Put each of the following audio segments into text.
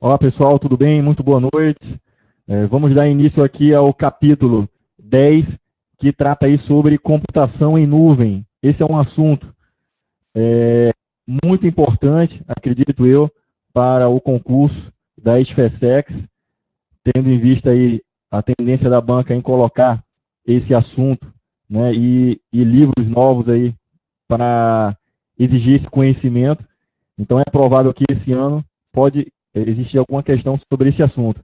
Olá pessoal, tudo bem? Muito boa noite. Vamos dar início aqui ao capítulo 10, que trata aí sobre computação em nuvem. Esse é um assunto muito importante, acredito eu, para o concurso da SFSEX, tendo em vista aí a tendência da banca em colocar esse assunto, né, e livros novos aí para exigir esse conhecimento. Então é provável que esse ano pode existir alguma questão sobre esse assunto.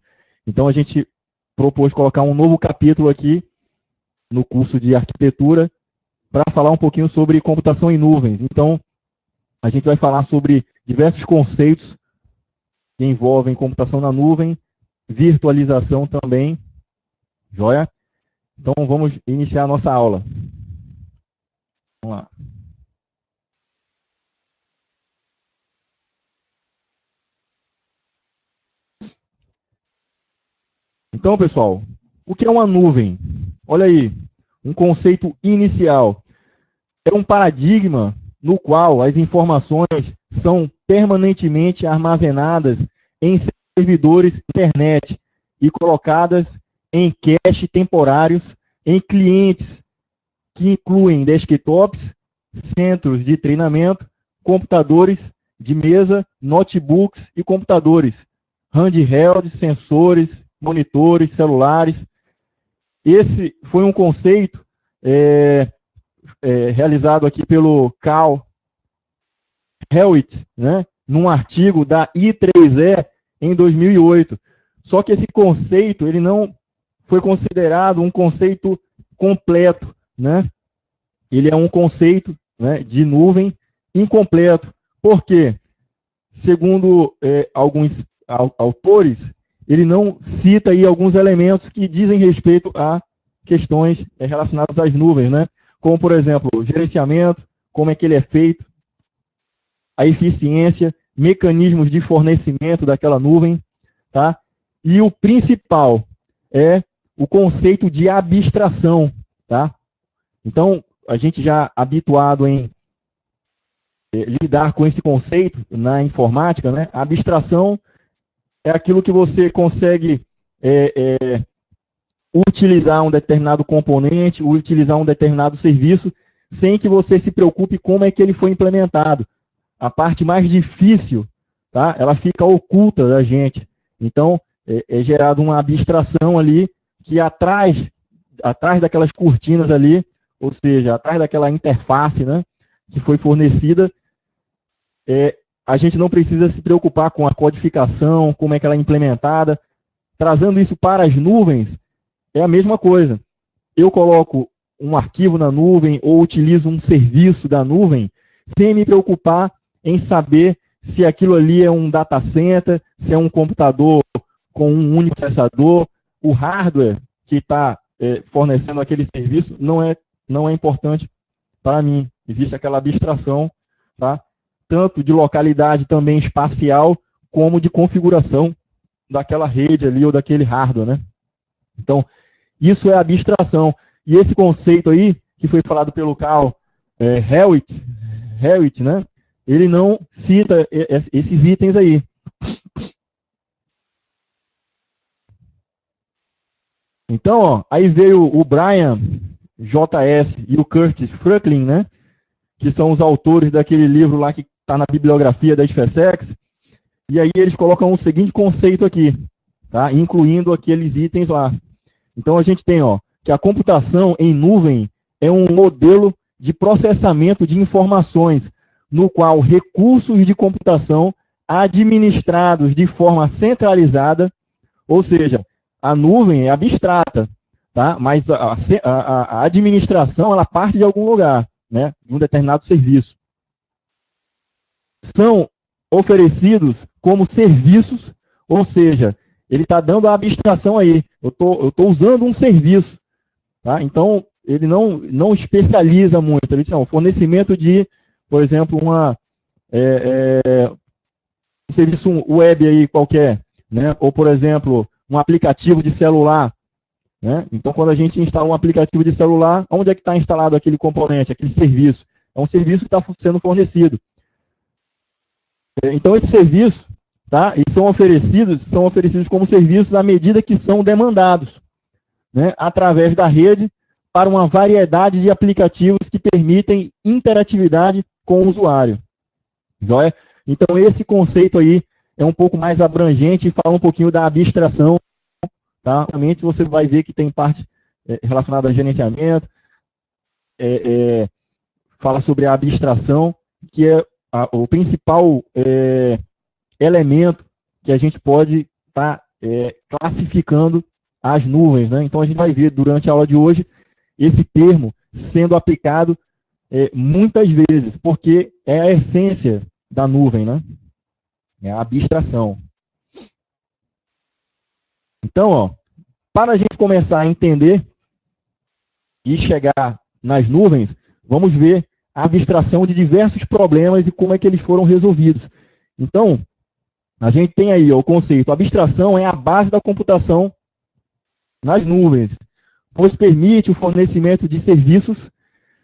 Então a gente propôs colocar um novo capítulo aqui no curso de arquitetura para falar um pouquinho sobre computação em nuvens. Então a gente vai falar sobre diversos conceitos que envolvem computação na nuvem, virtualização também, joia? Então vamos iniciar a nossa aula. Vamos lá. Então, pessoal, o que é uma nuvem? Olha aí, um conceito inicial. É um paradigma no qual as informações são permanentemente armazenadas em servidores internet e colocadas em cache temporários em clientes que incluem desktops, centros de treinamento, computadores de mesa, notebooks e computadores, handhelds, sensores, monitores, celulares. Esse foi um conceito realizado aqui pelo Carl Hewitt, né, num artigo da I3E em 2008. Só que esse conceito ele não foi considerado um conceito completo, né? Ele é um conceito, né, de nuvem incompleto. Por quê? Segundo alguns autores, ele não cita aí alguns elementos que dizem respeito a questões relacionadas às nuvens, né? Como, por exemplo, o gerenciamento, como é que ele é feito, a eficiência, mecanismos de fornecimento daquela nuvem, tá? E o principal é o conceito de abstração, tá? Então, a gente já habituado em lidar com esse conceito na informática, né? A abstração é aquilo que você consegue utilizar um determinado componente, utilizar um determinado serviço, sem que você se preocupe como é que ele foi implementado. A parte mais difícil, tá? Ela fica oculta da gente. Então, é gerada uma abstração ali que atrás daquelas cortinas ali, ou seja, atrás daquela interface, né, que foi fornecida, a gente não precisa se preocupar com a codificação, como é que ela é implementada. Trazendo isso para as nuvens, é a mesma coisa. Eu coloco um arquivo na nuvem ou utilizo um serviço da nuvem sem me preocupar em saber se aquilo ali é um data center, se é um computador com um único processador. O hardware que está fornecendo aquele serviço não é importante para mim. Existe aquela abstração, tá? Tanto de localidade também espacial, como de configuração daquela rede ali ou daquele hardware, né? Então, isso é abstração. E esse conceito aí, que foi falado pelo Carl Hewitt, né? Ele não cita esses itens aí. Então, ó, aí veio o Brian J.S. e o Curtis Franklin, né? Que são os autores daquele livro lá que está na bibliografia da SFSEX. E aí eles colocam o seguinte conceito aqui, tá? Incluindo aqueles itens lá. Então a gente tem, ó, que a computação em nuvem é um modelo de processamento de informações no qual recursos de computação administrados de forma centralizada, ou seja, a nuvem é abstrata, tá? Mas a administração ela parte de algum lugar, né? De um determinado serviço. São oferecidos como serviços, ou seja, ele está dando a abstração aí. Eu tô usando um serviço, tá? Então, ele não especializa muito. Ele diz, não, fornecimento de, por exemplo, um serviço web aí qualquer, né? Ou, por exemplo, um aplicativo de celular, né? Então, quando a gente instala um aplicativo de celular, onde é que está instalado aquele componente, aquele serviço? É um serviço que está sendo fornecido. Então, esse serviço tá? E são oferecidos como serviços à medida que são demandados, né? Através da rede, para uma variedade de aplicativos que permitem interatividade com o usuário. Joia? Então, esse conceito aí é um pouco mais abrangente e fala um pouquinho da abstração. Tá? Realmente você vai ver que tem parte relacionada a gerenciamento, fala sobre a abstração, que é o principal elemento que a gente pode estar classificando as nuvens, né? Então, a gente vai ver durante a aula de hoje esse termo sendo aplicado muitas vezes, porque é a essência da nuvem, né? É a abstração. Então, ó, para a gente começar a entender e chegar nas nuvens, vamos ver a abstração de diversos problemas e como é que eles foram resolvidos. Então, a gente tem aí ó, o conceito, a abstração é a base da computação nas nuvens, pois permite o fornecimento de serviços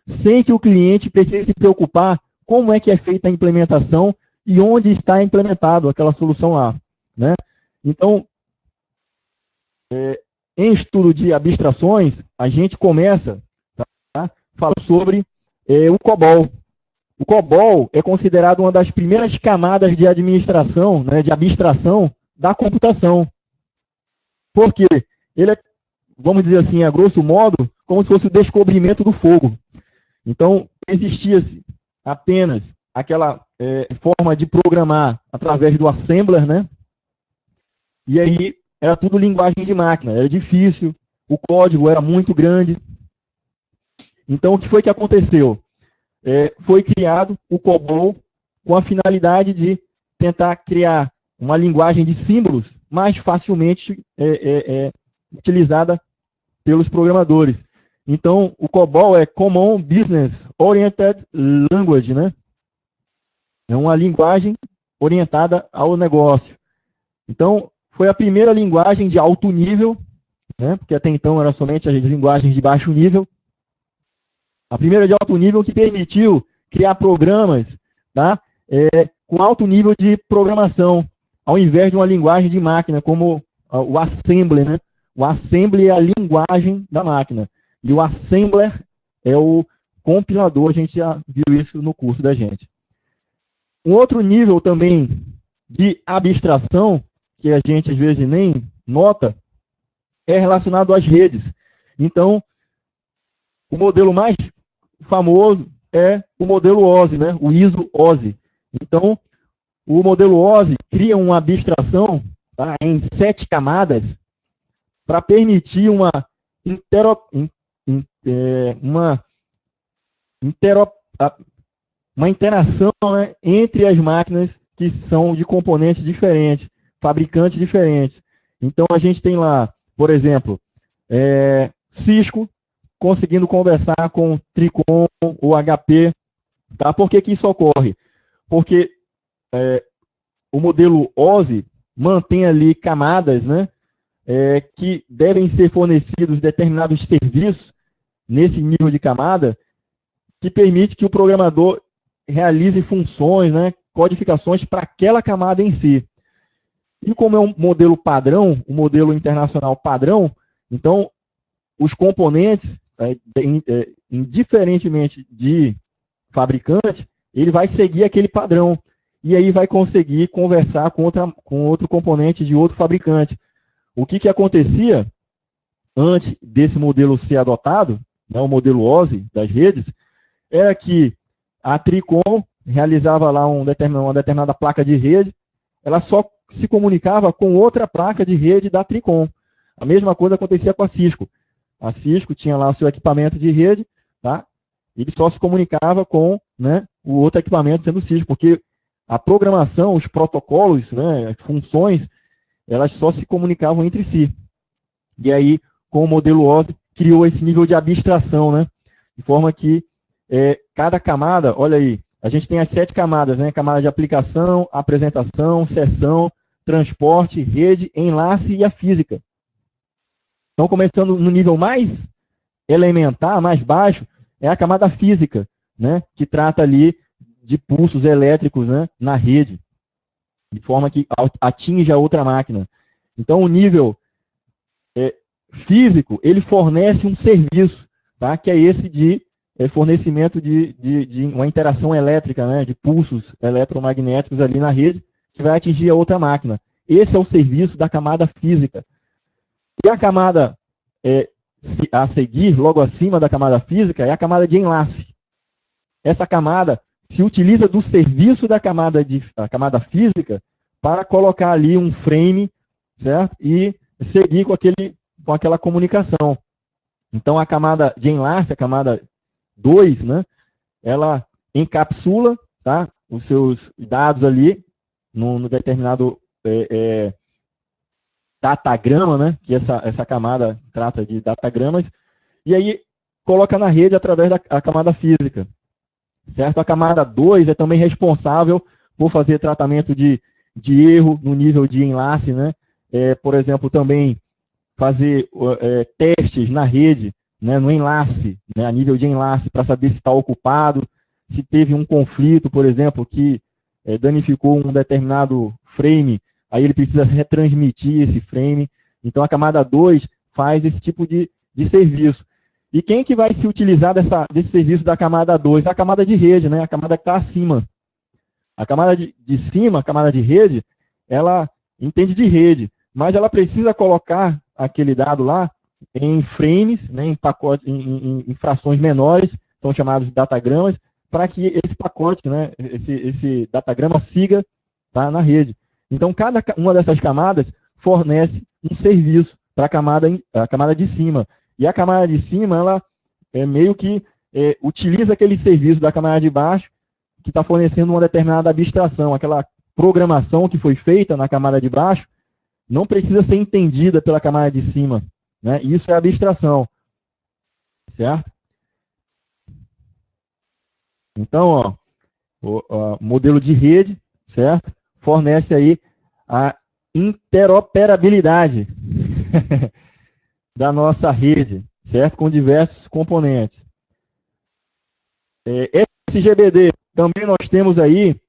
sem que o cliente precise se preocupar como é que é feita a implementação e onde está implementado aquela solução lá, né? Então, em estudo de abstrações, a gente começa falando sobre o COBOL. O COBOL é considerado uma das primeiras camadas de administração, né, de abstração da computação. Por quê? Ele é, vamos dizer assim, a grosso modo, como se fosse o descobrimento do fogo. Então, existia apenas aquela forma de programar através do assembler, né? E aí era tudo linguagem de máquina, era difícil, o código era muito grande. Então, o que foi que aconteceu? Foi criado o COBOL com a finalidade de tentar criar uma linguagem de símbolos mais facilmente utilizada pelos programadores. Então, o COBOL é Common Business Oriented Language, né? É uma linguagem orientada ao negócio. Então, foi a primeira linguagem de alto nível, né? Porque até então era somente as linguagens de baixo nível. A primeira de alto nível que permitiu criar programas, tá? Com alto nível de programação, ao invés de uma linguagem de máquina, como o assembly, né? O assembly é a linguagem da máquina. E o assembler é o compilador, a gente já viu isso no curso da gente. Um outro nível também de abstração, que a gente às vezes nem nota, é relacionado às redes. Então, o modelo mais famoso é o modelo OSI, né? O ISO OSI. Então, o modelo OSI cria uma abstração em 7 camadas para permitir uma interação, né, entre as máquinas que são de componentes diferentes, fabricantes diferentes. Então, a gente tem lá, por exemplo, Cisco conseguindo conversar com Tricom ou HP. Tá? Por que isso ocorre? Porque o modelo OSI mantém ali camadas, né, que devem ser fornecidos determinados serviços nesse nível de camada, que permite que o programador realize funções, né, codificações para aquela camada em si. E como é um modelo padrão, um modelo internacional padrão, então os componentes, indiferentemente de fabricante, ele vai seguir aquele padrão. E aí vai conseguir conversar com outro componente de outro fabricante. O que acontecia antes desse modelo ser adotado, né, o modelo OSI das redes, era que a Tricom realizava lá uma determinada placa de rede, ela só se comunicava com outra placa de rede da Tricom. A mesma coisa acontecia com a Cisco. A Cisco tinha lá o seu equipamento de rede, tá? Ele só se comunicava com, né, o outro equipamento sendo Cisco, porque a programação, os protocolos, né, as funções, elas só se comunicavam entre si. E aí, com o modelo OSI, criou esse nível de abstração, né? De forma que cada camada, olha aí, a gente tem as 7 camadas, né? Camada de aplicação, apresentação, sessão, transporte, rede, enlace e a física. Então, começando no nível mais elementar, mais baixo, é a camada física, né? Que trata ali de pulsos elétricos, né, na rede. de forma que atinja a outra máquina. Então, o nível físico, ele fornece um serviço, tá? Que é esse de fornecimento de uma interação elétrica, né? De pulsos eletromagnéticos ali na rede, que vai atingir a outra máquina. Esse é o serviço da camada física. E a camada a seguir, logo acima da camada física, é a camada de enlace. Essa camada se utiliza do serviço da camada física para colocar ali um frame, certo? E seguir com aquela comunicação. Então, a camada de enlace, a camada 2, né? Ela encapsula, tá? Os seus dados ali no determinado datagrama, né? Que essa camada trata de datagramas, e aí coloca na rede através da camada física, certo? A camada 2 é também responsável por fazer tratamento de erro no nível de enlace, né? Por exemplo, também fazer testes na rede, né, no enlace, né, a nível de enlace, para saber se está ocupado, se teve um conflito, por exemplo, que danificou um determinado frame, aí ele precisa retransmitir esse frame. Então, a camada 2 faz esse tipo de serviço. E quem que vai se utilizar desse serviço da camada 2? A camada de rede, né, a camada que está acima. A camada de cima, a camada de rede, ela entende de rede, mas ela precisa colocar aquele dado lá em frames, né, em pacotes, em frações menores, são chamados de datagramas, para que esse pacote, né, esse datagrama siga, tá, na rede. Então, cada uma dessas camadas fornece um serviço para a camada de cima. E a camada de cima, ela meio que utiliza aquele serviço da camada de baixo, que está fornecendo uma determinada abstração, aquela programação que foi feita na camada de baixo, não precisa ser entendida pela camada de cima, né? Isso é abstração, certo? Então, o modelo de rede, certo? Fornece aí a interoperabilidade da nossa rede, certo? Com diversos componentes. SGBD, também nós temos aí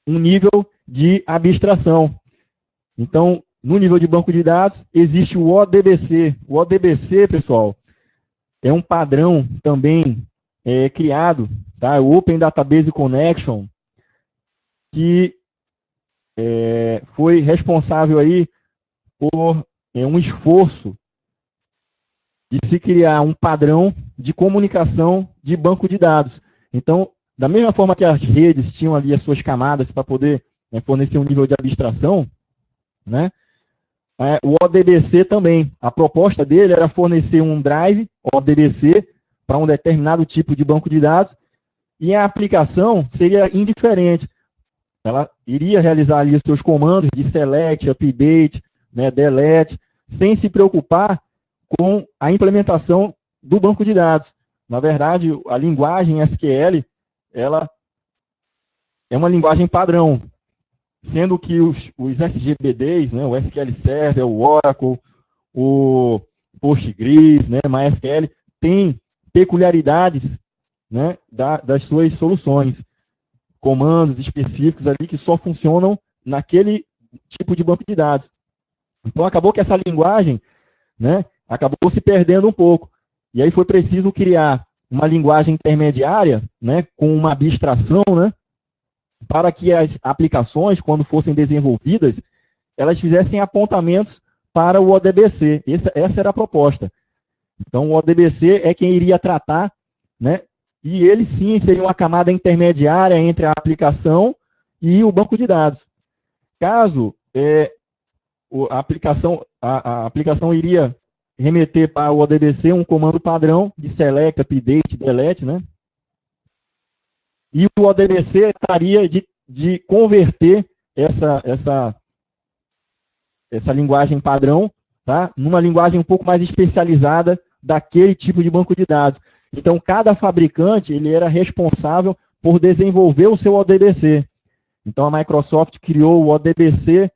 um nível de abstração. Então, no nível de banco de dados, existe o ODBC. O ODBC, pessoal, é um padrão também criado, tá? O Open Database Connection, que foi responsável aí por um esforço de se criar um padrão de comunicação de banco de dados. Então, da mesma forma que as redes tinham ali as suas camadas para poder fornecer um nível de abstração, né? O ODBC também, a proposta dele era fornecer um drive ODBC para um determinado tipo de banco de dados, e a aplicação seria indiferente. Ela iria realizar ali os seus comandos de select, update, né, delete, sem se preocupar com a implementação do banco de dados. Na verdade, a linguagem SQL, ela é uma linguagem padrão, sendo que os SGBDs, né, o SQL Server, o Oracle, o Postgres, né, MySQL, tem peculiaridades, né, das suas soluções, comandos específicos ali que só funcionam naquele tipo de banco de dados. Então, acabou que essa linguagem, né, acabou se perdendo um pouco. E aí foi preciso criar uma linguagem intermediária, né, com uma abstração, né, para que as aplicações, quando fossem desenvolvidas, elas fizessem apontamentos para o ODBC. Essa era a proposta. Então, o ODBC é quem iria tratar, né, e ele sim seria uma camada intermediária entre a aplicação e o banco de dados. Caso a aplicação iria remeter para o ODBC um comando padrão de select, update, delete, né? E o ODBC estaria de converter essa linguagem padrão, tá, numa linguagem um pouco mais especializada daquele tipo de banco de dados. Então, cada fabricante ele era responsável por desenvolver o seu ODBC. Então, a Microsoft criou o ODBC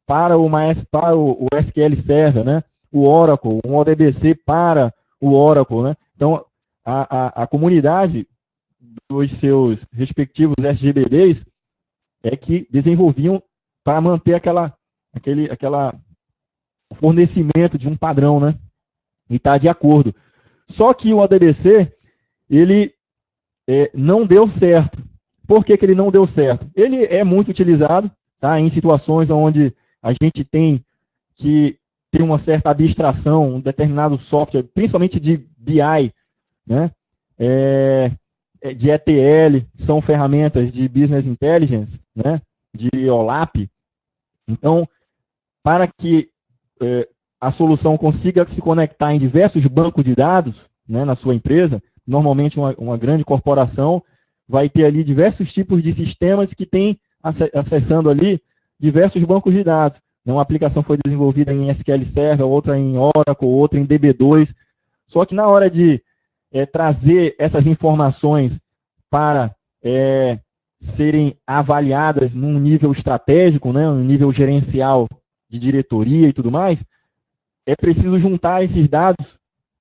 para o SQL Server, né? O Oracle, um ODBC para o Oracle, né? Então, a comunidade dos seus respectivos SGBDs que desenvolviam para manter aquele fornecimento de um padrão, né? E está de acordo. Só que o ODBC, ele não deu certo. Por que ele não deu certo? Ele é muito utilizado, tá, em situações onde a gente tem que ter uma certa abstração, um determinado software, principalmente de BI, né? De ETL, são ferramentas de Business Intelligence, né? De OLAP. Então, para que a solução consiga se conectar em diversos bancos de dados, né, na sua empresa, normalmente uma grande corporação vai ter ali diversos tipos de sistemas que tem acessando ali diversos bancos de dados. Uma aplicação foi desenvolvida em SQL Server, outra em Oracle, outra em DB2. Só que na hora de trazer essas informações para serem avaliadas num nível estratégico, né, num nível gerencial de diretoria e tudo mais, é preciso juntar esses dados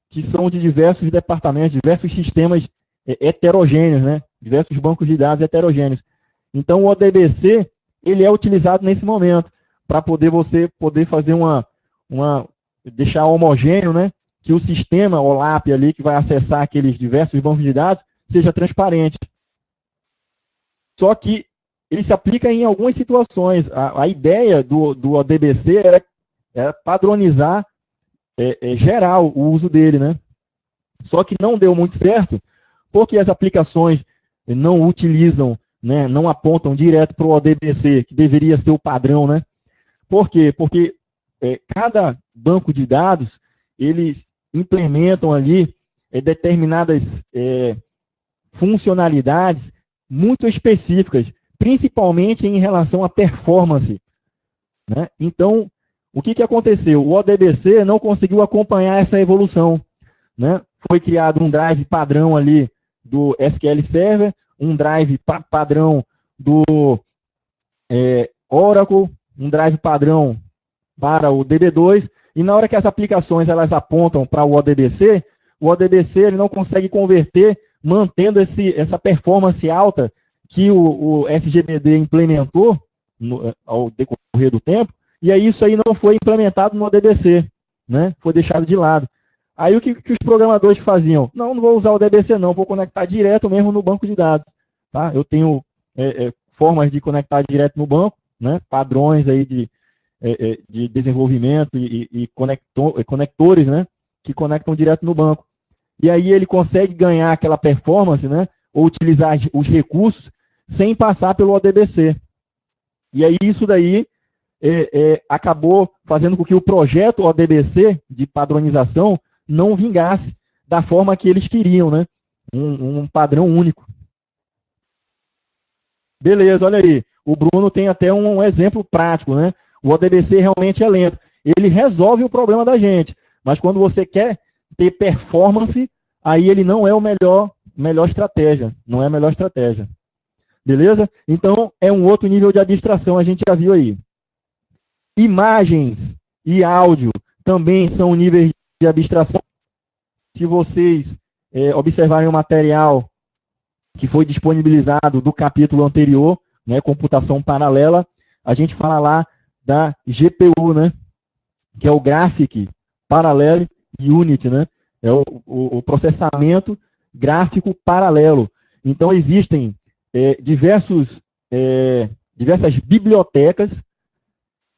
que são de diversos departamentos, diversos sistemas heterogêneos, né, diversos bancos de dados heterogêneos. Então, o ODBC, ele é utilizado nesse momento, para você poder fazer deixar homogêneo, né, que o sistema OLAP ali, que vai acessar aqueles diversos bancos de dados, seja transparente. Só que ele se aplica em algumas situações. A ideia do ODBC era padronizar geral o uso dele, né? Só que não deu muito certo, porque as aplicações não utilizam, né, não apontam direto para o ODBC, que deveria ser o padrão, né? Por quê? Porque cada banco de dados, eles implementam ali determinadas funcionalidades muito específicas, principalmente em relação à performance, né? Então, o que aconteceu? O ODBC não conseguiu acompanhar essa evolução, né? Foi criado um drive padrão ali do SQL Server, um drive padrão do Oracle, um drive padrão para o DB2, e na hora que as aplicações elas apontam para o ODBC ele não consegue converter, mantendo essa performance alta que o SGBD implementou ao decorrer do tempo, e aí isso aí não foi implementado no ODBC, né? Foi deixado de lado. Aí o que os programadores faziam? Não vou usar o ODBC não, vou conectar direto mesmo no banco de dados. Tá? Eu tenho formas de conectar direto no banco, né? Padrões aí de desenvolvimento e conectores, né? Que conectam direto no banco. E aí ele consegue ganhar aquela performance, né? Ou utilizar os recursos sem passar pelo ODBC. E aí isso daí acabou fazendo com que o projeto ODBC de padronização não vingasse da forma que eles queriam, né? Um padrão único. Beleza, olha aí. O Bruno tem até um exemplo prático, né? O ODBC realmente é lento. Ele resolve o problema da gente, mas quando você quer ter performance, aí ele não é a melhor estratégia. Não é a melhor estratégia. Beleza? Então, é um outro nível de abstração, a gente já viu aí. Imagens e áudio também são níveis de abstração. Se vocês observarem o material que foi disponibilizado do capítulo anterior, né, computação paralela, a gente fala lá da GPU, né, que é o Graphic Parallel Unit, né, é o processamento gráfico paralelo. Então, existem diversas bibliotecas,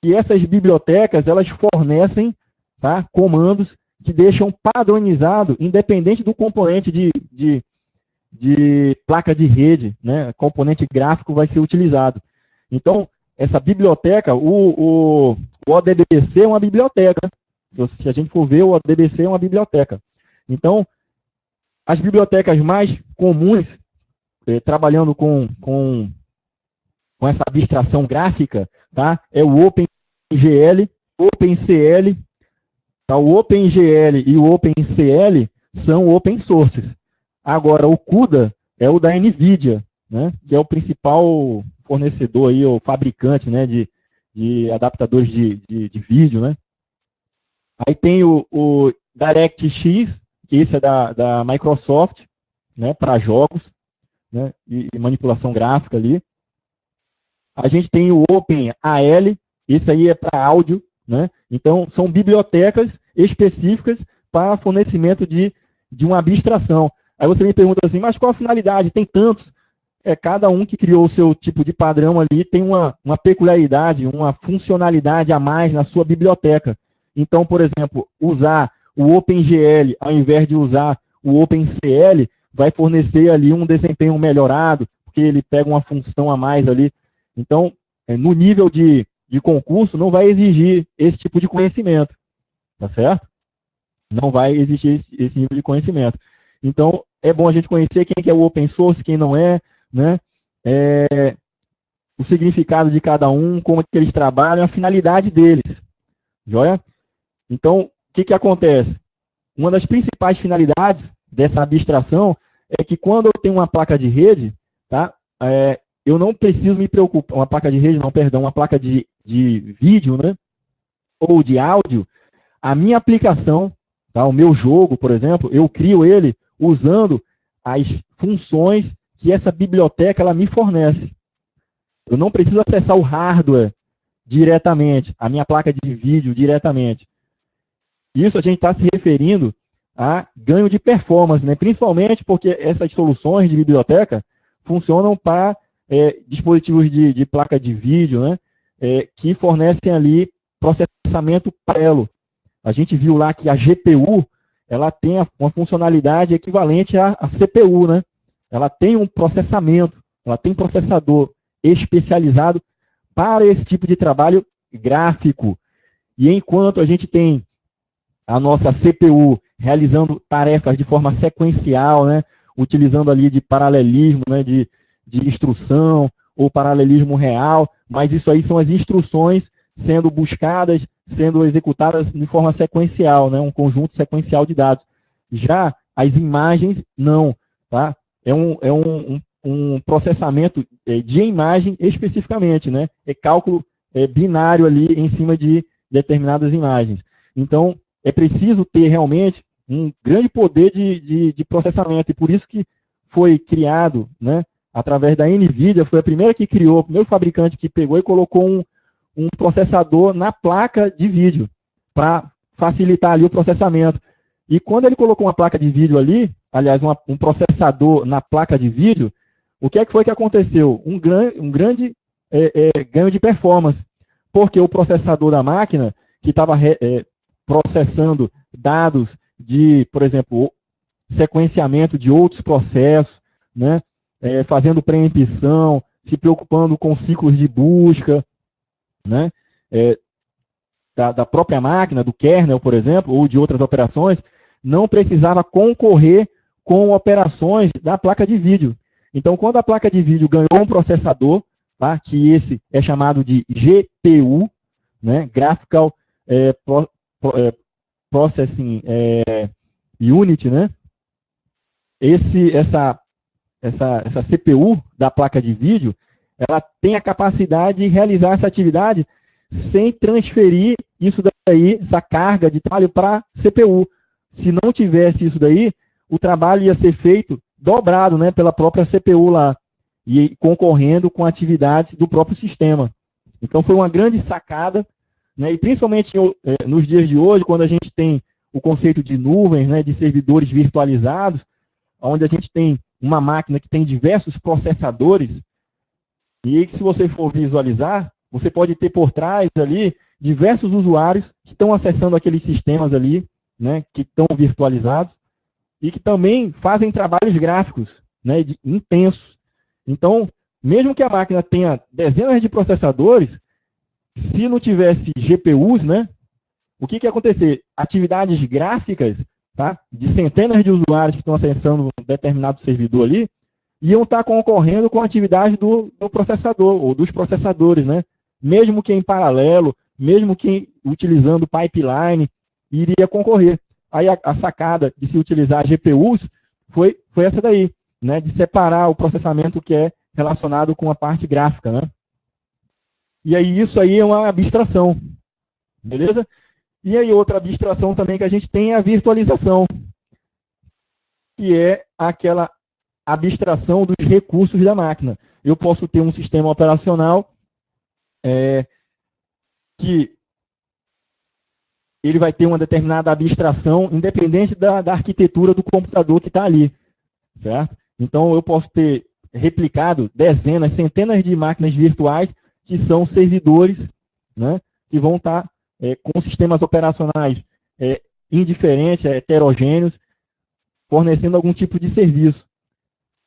e essas bibliotecas elas fornecem, tá, comandos que deixam padronizado, independente do componente de placa de rede, né, componente gráfico vai ser utilizado. Então, essa biblioteca, o ODBC é uma biblioteca. Se a gente for ver, o ODBC é uma biblioteca. Então, as bibliotecas mais comuns, trabalhando com essa abstração gráfica, tá, é o OpenGL, OpenCL. Tá, o OpenGL e o OpenCL são open sources. Agora, o CUDA é o da NVIDIA, né, que é o principal fornecedor, aí, o fabricante, né, de adaptadores de vídeo. Né. Aí tem o DirectX, que esse é da Microsoft, né, para jogos, né, e manipulação gráfica ali. A gente tem o OpenAL, esse aí é para áudio, né? Então, são bibliotecas específicas para fornecimento de uma abstração. Aí você me pergunta assim, mas qual a finalidade? Tem tantos. Cada um que criou o seu tipo de padrão ali tem uma peculiaridade, uma funcionalidade a mais na sua biblioteca. Então, por exemplo, usar o OpenGL ao invés de usar o OpenCL vai fornecer ali um desempenho melhorado, porque ele pega uma função a mais ali. Então, no nível de concurso, não vai exigir esse tipo de conhecimento, tá certo? Não vai existir esse nível de conhecimento. Então, é bom a gente conhecer quem que é o open source, quem não é, né? O significado de cada um, como é que eles trabalham, a finalidade deles. Joia? Então, o que acontece? Uma das principais finalidades dessa abstração é que quando eu tenho uma placa de rede, tá? Eu não preciso me preocupar, uma placa de rede, não, perdão, uma placa de vídeo, né? Ou de áudio, a minha aplicação, tá? O meu jogo, por exemplo, eu crio ele usando as funções que essa biblioteca ela me fornece. Eu não preciso acessar o hardware diretamente, a minha placa de vídeo diretamente. Isso a gente está se referindo a ganho de performance, né? Principalmente porque essas soluções de biblioteca funcionam para dispositivos de placa de vídeo, né? Que fornecem ali processamento paralelo. A gente viu lá que a GPU ela tem uma funcionalidade equivalente à CPU, né? Ela tem um processamento, ela tem processador especializado para esse tipo de trabalho gráfico. E enquanto a gente tem a nossa CPU realizando tarefas de forma sequencial, né? Utilizando ali de paralelismo, né? de instrução ou paralelismo real, mas isso aí são as instruções sendo buscadas, sendo executadas de forma sequencial, né? Um conjunto sequencial de dados. Já as imagens, não, tá? É um processamento de imagem especificamente, né? É cálculo binário ali em cima de determinadas imagens. Então, é preciso ter realmente um grande poder de processamento, e por isso que foi criado, né? Através da NVIDIA, foi a primeira que criou, o primeiro fabricante que pegou e colocou um processador na placa de vídeo, para facilitar ali o processamento. E quando ele colocou uma placa de vídeo ali, aliás, um processador na placa de vídeo, o que foi que aconteceu? Um grande ganho de performance, porque o processador da máquina, que estava processando dados de, por exemplo, sequenciamento de outros processos, né? Fazendo preempição, se preocupando com ciclos de busca, né? Da própria máquina, do kernel, por exemplo, ou de outras operações, não precisava concorrer com operações da placa de vídeo. Então, quando a placa de vídeo ganhou um processador, tá? Que esse é chamado de GPU, né? Graphical Processing Unit, né? Essa CPU da placa de vídeo, ela tem a capacidade de realizar essa atividade sem transferir isso daí, essa carga de trabalho para a CPU. Se não tivesse isso daí, o trabalho ia ser feito dobrado, né, pela própria CPU lá, e concorrendo com atividades do próprio sistema. Então foi uma grande sacada, né, e principalmente nos dias de hoje, quando a gente tem o conceito de nuvens, né, de servidores virtualizados, onde a gente tem uma máquina que tem diversos processadores, e se você for visualizar, você pode ter por trás ali diversos usuários que estão acessando aqueles sistemas ali, né, que estão virtualizados, e que também fazem trabalhos gráficos, né, intensos. Então, mesmo que a máquina tenha dezenas de processadores, se não tivesse GPUs, né, o que ia acontecer? Atividades gráficas, tá, de centenas de usuários que estão acessando um determinado servidor ali, iam estar concorrendo com a atividade do processador, ou dos processadores, né? Mesmo que em paralelo, mesmo que utilizando pipeline, iria concorrer. Aí a sacada de se utilizar GPUs foi essa daí, né? De separar o processamento que é relacionado com a parte gráfica, né? E aí isso aí é uma abstração, beleza? E aí outra abstração também que a gente tem é a virtualização, que é aquela abstração dos recursos da máquina. Eu posso ter um sistema operacional que ele vai ter uma determinada abstração, independente da arquitetura do computador que está ali, certo? Então, eu posso ter replicado dezenas, centenas de máquinas virtuais que são servidores, né, que vão estar com sistemas operacionais indiferentes, heterogêneos, fornecendo algum tipo de serviço,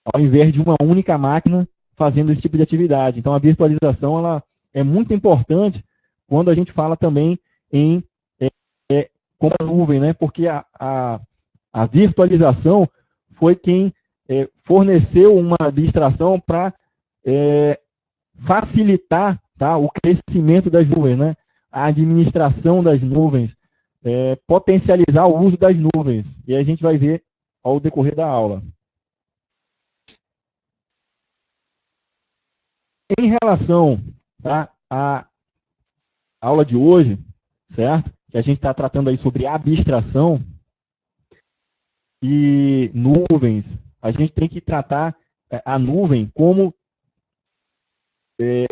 ao invés de uma única máquina fazendo esse tipo de atividade. Então, a virtualização ela é muito importante quando a gente fala também em com a nuvem, né? Porque a virtualização foi quem forneceu uma abstração para facilitar, tá, o crescimento das nuvens, né? A administração das nuvens, potencializar o uso das nuvens. E a gente vai ver ao decorrer da aula. Em relação, tá, à aula de hoje, certo? Que a gente está tratando aí sobre abstração e nuvens, a gente tem que tratar a nuvem como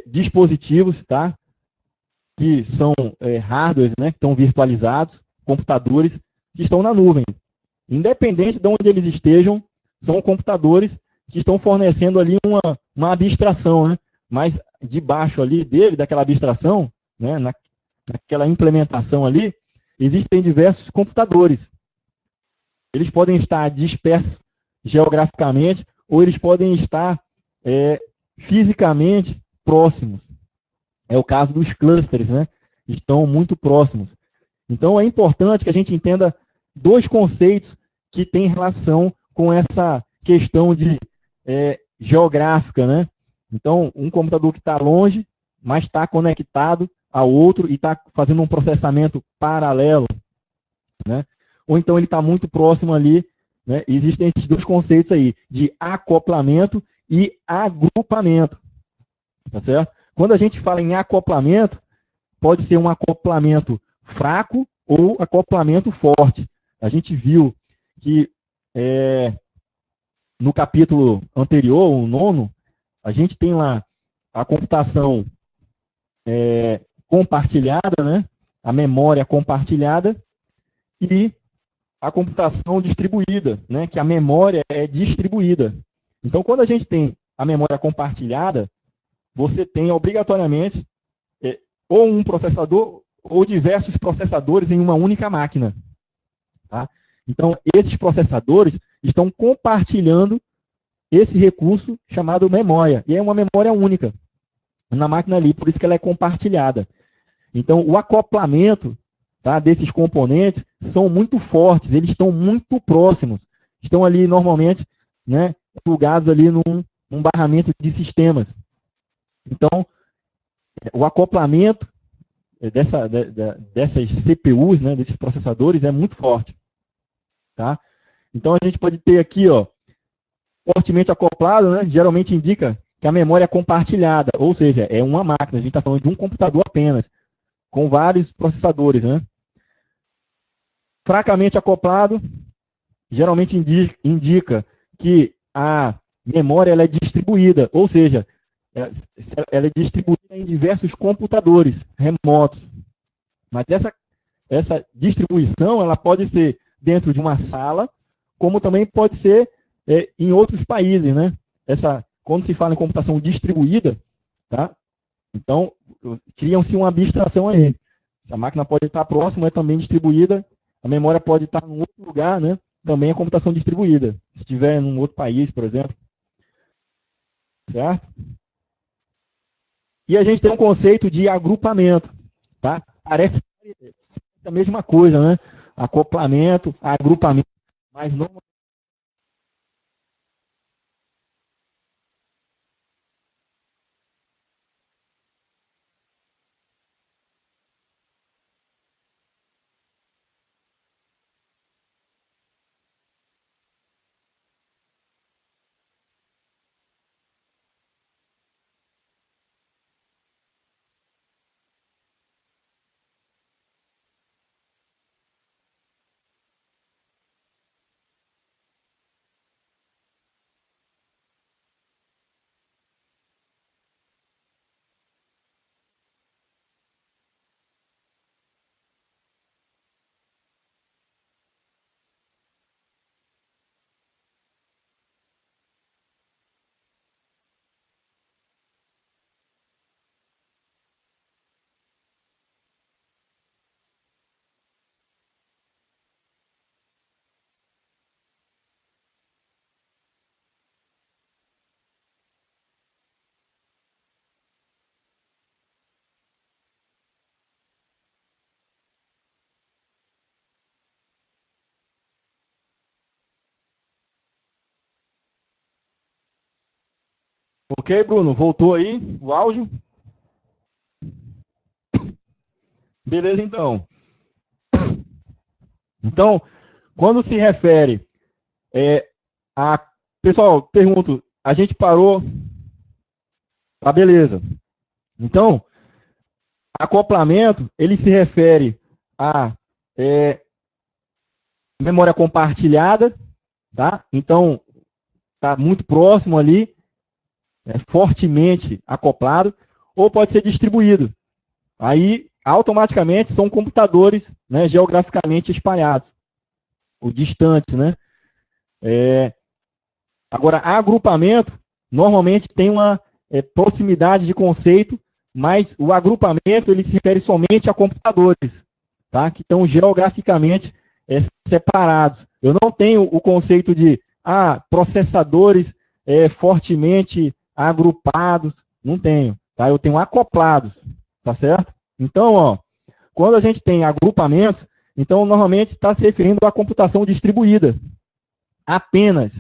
dispositivos, tá? Que são hardwares, né? Que estão virtualizados, computadores que estão na nuvem. Independente de onde eles estejam, são computadores que estão fornecendo ali uma abstração, né? Mas debaixo ali dele, daquela abstração, né? Naquela implementação ali, existem diversos computadores. Eles podem estar dispersos geograficamente ou eles podem estar fisicamente próximos. É o caso dos clusters, né? Estão muito próximos. Então, é importante que a gente entenda dois conceitos que têm relação com essa questão de geográfica, né? Então, um computador que está longe, mas está conectado a outro e está fazendo um processamento paralelo, né? Ou então ele está muito próximo ali, né? Existem esses dois conceitos aí, de acoplamento e agrupamento, tá certo? Quando a gente fala em acoplamento, pode ser um acoplamento fraco ou acoplamento forte. A gente viu que no capítulo anterior, o nono, a gente tem lá a computação compartilhada, né? A memória compartilhada e a computação distribuída, né? Que a memória é distribuída. Então, quando a gente tem a memória compartilhada, você tem obrigatoriamente ou um processador ou diversos processadores em uma única máquina. Tá? Então, esses processadores estão compartilhando esse recurso chamado memória. E é uma memória única na máquina ali, por isso que ela é compartilhada. Então, o acoplamento, tá, desses componentes são muito fortes, eles estão muito próximos. Estão ali, normalmente, né, plugados ali num barramento de sistemas. Então, o acoplamento dessas CPUs, né, desses processadores, é muito forte. Tá? Então, a gente pode ter aqui, ó, fortemente acoplado, né, geralmente indica que a memória é compartilhada, ou seja, é uma máquina, a gente está falando de um computador apenas, com vários processadores. Né? Fracamente acoplado, geralmente indica que a memória ela é distribuída, ou seja, ela é distribuída em diversos computadores remotos. Mas essa distribuição ela pode ser dentro de uma sala, como também pode ser em outros países, né? Quando se fala em computação distribuída, tá? Então, criam-se uma abstração aí. A máquina pode estar próxima, é também distribuída, a memória pode estar em outro lugar, né? Também é computação distribuída. Se estiver em um outro país, por exemplo. Certo? E a gente tem um conceito de agrupamento, tá? Parece a mesma coisa, né? Acoplamento, agrupamento, mas não. Ok, Bruno? Voltou aí o áudio? Beleza, então. Então, quando se refere a... Pessoal, pergunto, a gente parou... Tá, beleza. Então, acoplamento, ele se refere a memória compartilhada, tá? Então, tá muito próximo ali, fortemente acoplado, ou pode ser distribuído. Aí, automaticamente, são computadores, né, geograficamente espalhados, ou distantes, né? Agora, agrupamento, normalmente tem uma proximidade de conceito, mas o agrupamento, ele se refere somente a computadores, tá? Que estão geograficamente separados. Eu não tenho o conceito de processadores fortemente agrupados, não tenho, tá? Eu tenho acoplados, tá certo? Então, ó, quando a gente tem agrupamentos, então normalmente está se referindo à computação distribuída, apenas,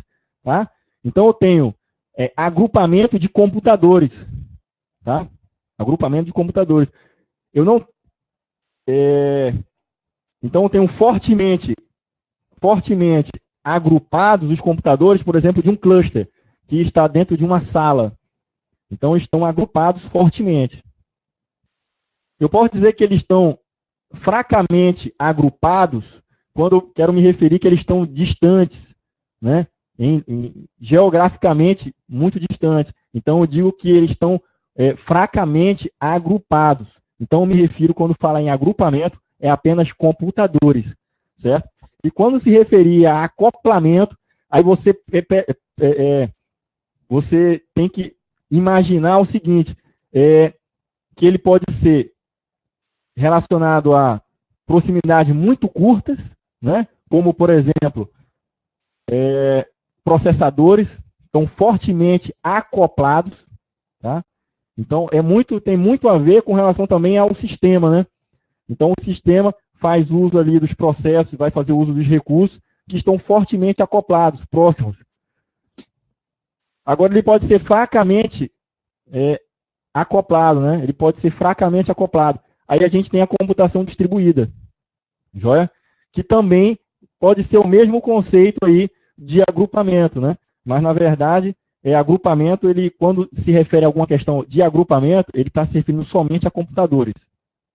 tá? Então eu tenho agrupamento de computadores, tá? Agrupamento de computadores. Eu não, então eu tenho fortemente agrupados os computadores, por exemplo, de um cluster que está dentro de uma sala. Então estão agrupados fortemente. Eu posso dizer que eles estão fracamente agrupados quando eu quero me referir que eles estão distantes, né? Geograficamente muito distantes. Então eu digo que eles estão fracamente agrupados. Então eu me refiro, quando fala em agrupamento, é apenas computadores, certo? E quando se referir a acoplamento, aí você tem que imaginar o seguinte, que ele pode ser relacionado a proximidades muito curtas, né? Como, por exemplo, processadores estão fortemente acoplados, tá? Então, tem muito a ver com relação também ao sistema, né? Então, o sistema faz uso ali dos processos, vai fazer uso dos recursos que estão fortemente acoplados, próximos. Agora, ele pode ser fracamente acoplado, né? Ele pode ser fracamente acoplado. Aí a gente tem a computação distribuída, joia? Que também pode ser o mesmo conceito aí de agrupamento, né? Mas, na verdade, agrupamento, ele, quando se refere a alguma questão de agrupamento, ele está se referindo somente a computadores,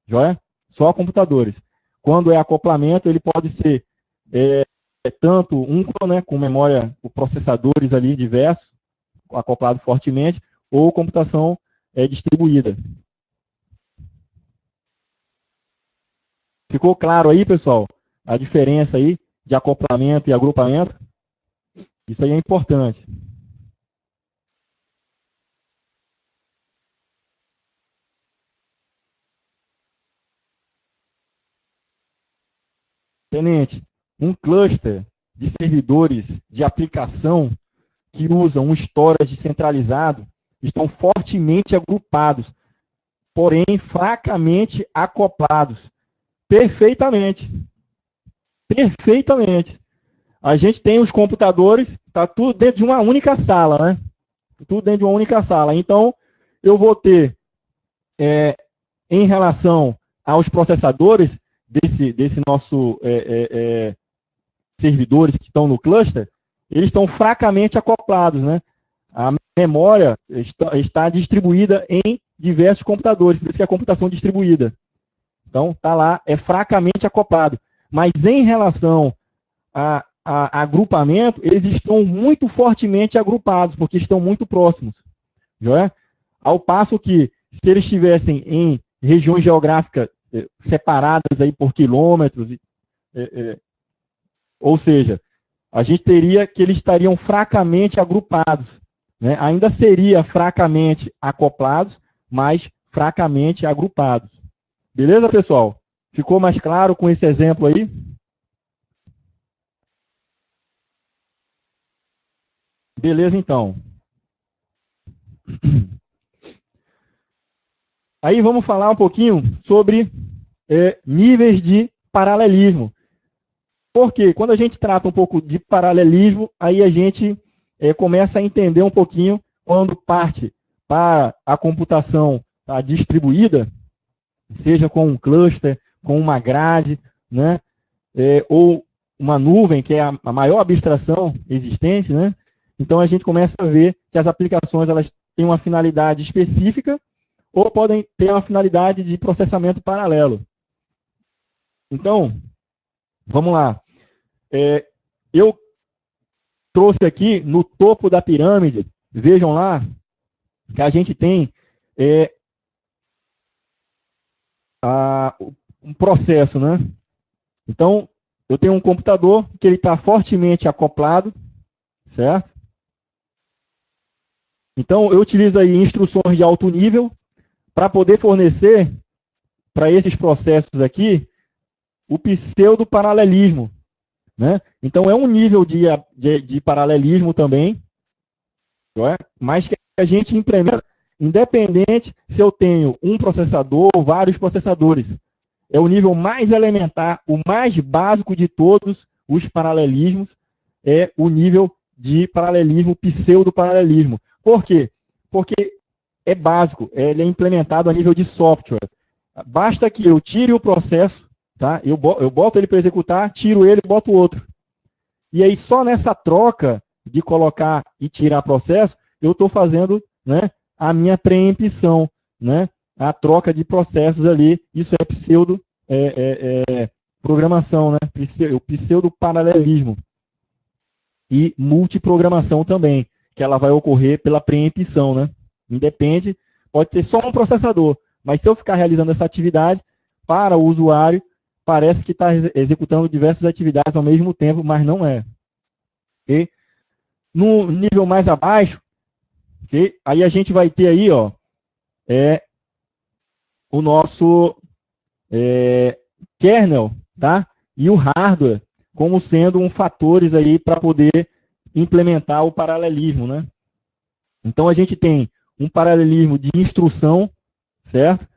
joia? Só a computadores. Quando é acoplamento, ele pode ser tanto né, com memória, com processadores ali diversos, acoplado fortemente, ou computação distribuída. Ficou claro aí, pessoal, a diferença aí de acoplamento e agrupamento? Isso aí é importante. Tenente, um cluster de servidores de aplicação que usam um storage centralizado estão fortemente agrupados, porém fracamente acoplados. Perfeitamente. Perfeitamente. A gente tem os computadores, está tudo dentro de uma única sala, né? Tudo dentro de uma única sala. Então, eu vou ter, em relação aos processadores desse nosso servidores que estão no cluster, eles estão fracamente acoplados, né? A memória está distribuída em diversos computadores, por isso que é a computação distribuída. Então, está lá, é fracamente acoplado. Mas em relação a agrupamento, eles estão muito fortemente agrupados, porque estão muito próximos. Joia? Ao passo que, se eles estivessem em regiões geográficas separadas aí por quilômetros, ou seja, a gente teria que eles estariam fracamente agrupados. Né? Ainda seria fracamente acoplados, mas fracamente agrupados. Beleza, pessoal? Ficou mais claro com esse exemplo aí? Beleza, então. Aí vamos falar um pouquinho sobre níveis de paralelismo. Porque quando a gente trata um pouco de paralelismo, aí a gente começa a entender um pouquinho quando parte para a computação distribuída, seja com um cluster, com uma grade, né, ou uma nuvem, que é a maior abstração existente, né? Então a gente começa a ver que as aplicações elas têm uma finalidade específica ou podem ter uma finalidade de processamento paralelo. Então, vamos lá. Eu trouxe aqui no topo da pirâmide, vejam lá, que a gente tem um processo, né? Então, eu tenho um computador que ele está fortemente acoplado, certo? Então, eu utilizo aí instruções de alto nível para poder fornecer para esses processos aqui o pseudo-paralelismo, né? Então, é um nível de paralelismo também, mas que a gente implementa independente se eu tenho um processador ou vários processadores. É o nível mais elementar, o mais básico de todos os paralelismos, é o nível de paralelismo, pseudo-paralelismo. Por quê? Porque é básico, ele é implementado a nível de software. Basta que eu tire o processo, tá? Eu boto ele para executar, tiro ele e boto outro. E aí, só nessa troca de colocar e tirar processo, eu estou fazendo, né, a minha preempção, né? A troca de processos ali, isso é pseudo programação, né? O pseudo paralelismo. E multiprogramação também, que ela vai ocorrer pela preempção, né? Independe, pode ter só um processador, mas se eu ficar realizando essa atividade, para o usuário, parece que está executando diversas atividades ao mesmo tempo, mas não é. Okay? No nível mais abaixo, okay? Aí a gente vai ter aí, ó, o nosso kernel, tá? E o hardware como sendo um fatores aí para poder implementar o paralelismo, né? Então a gente tem um paralelismo de instrução, certo?